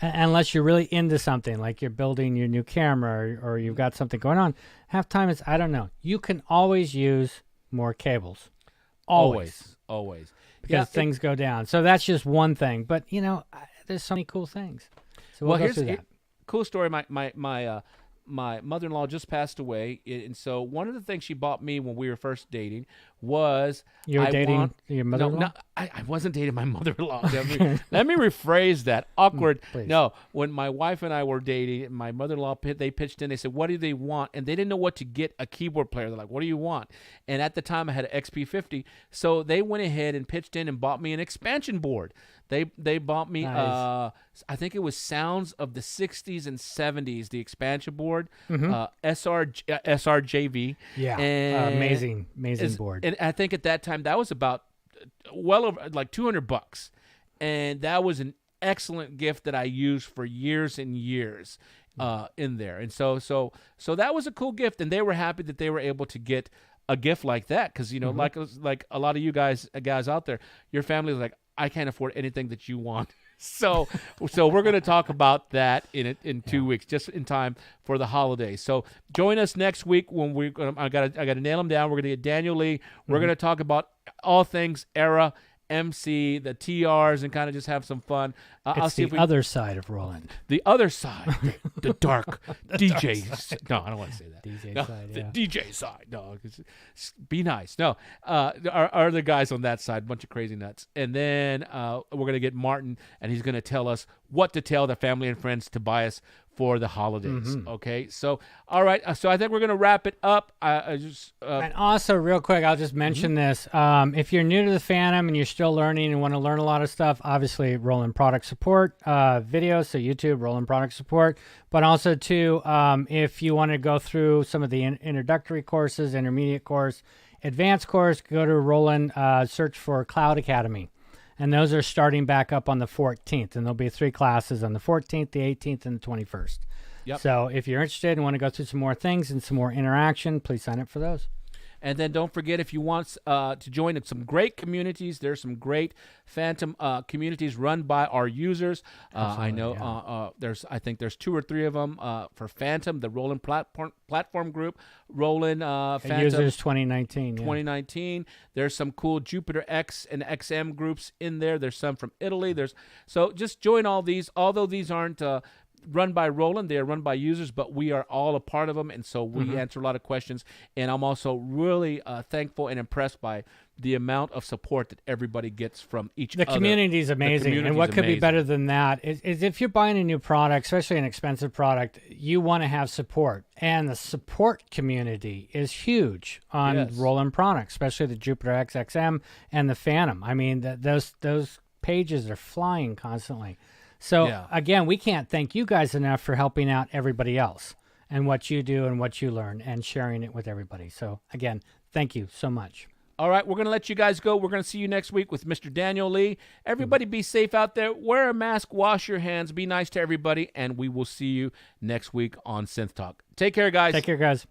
Unless you're really into something, like you're building your new camera or you've got something going on. Half time it's, I don't know. You can always use more cables. Always. Because things go down. So that's just one thing. But, there's so many cool things. So we'll go through that. Cool story. My mother-in-law just passed away, and so one of the things she bought me when we were first dating was your mother-in-law. No, I wasn't dating my mother-in-law. Let me rephrase that. Awkward. Please. No, when my wife and I were dating, my mother-in-law they pitched in. They said, "What do they want?" And they didn't know what to get a keyboard player. They're like, "What do you want?" And at the time, I had an XP50, so they went ahead and pitched in and bought me an expansion board. They bought me, nice. I think it was Sounds of the 60s and 70s, the expansion board, SRJV. Yeah, and amazing board. And I think at that time, that was about well over like $200. And that was an excellent gift that I used for years and years in there. And so that was a cool gift. And they were happy that they were able to get a gift like that. Because, like a lot of you guys out there, your family is like, I can't afford anything that you want. So we're going to talk about that in 2 weeks, just in time for the holidays. So join us next week when I got to nail them down. We're going to get Daniel Lee. We're going to talk about all things Era, MC, the TRs, and kind of just have some fun. I'll see the other side of Roland. The other side, the dark DJ. No, I don't want to say that. DJ side, yeah. The DJ side. No, be nice. No, our other guys on that side, bunch of crazy nuts. And then we're going to get Martin, and he's going to tell us what to tell the family and friends to buy us for the holidays. Okay, so all right, so I think we're going to wrap it up. And also, real quick, I'll just mention this. If you're new to the Fantom and you're still learning and want to learn a lot of stuff, obviously Roland Product Support videos, so YouTube, Roland Product Support. But also, too, if you want to go through some of the introductory courses, intermediate course, advanced course, go to Roland, search for Cloud Academy. And those are starting back up on the 14th. And there'll be 3 classes on the 14th, the 18th, and the 21st. Yep. So if you're interested and want to go through some more things and some more interaction, please sign up for those. And then don't forget, if you want to join some great communities, there's some great Fantom communities run by our users. I know I think there's 2 or 3 of them for Fantom, the Roland platform group, Roland Fantom users 2019. 2019. There's some cool Jupiter X and XM groups in there. There's some from Italy. So just join all these. Although these aren't run by Roland, they are run by users, but we are all a part of them, and so we answer a lot of questions. And I'm also really thankful and impressed by the amount of support that everybody gets from each other. The community is amazing, and what could be better than that is if you're buying a new product, especially an expensive product, you want to have support, and the support community is huge on Roland products, especially the Jupiter X XM and the Fantom. I mean, those pages are flying constantly. So, again, we can't thank you guys enough for helping out everybody else and what you do and what you learn and sharing it with everybody. So, again, thank you so much. All right, we're going to let you guys go. We're going to see you next week with Mr. Daniel Lee. Everybody be safe out there. Wear a mask, wash your hands, be nice to everybody, and we will see you next week on Synth Talk. Take care, guys. Take care, guys.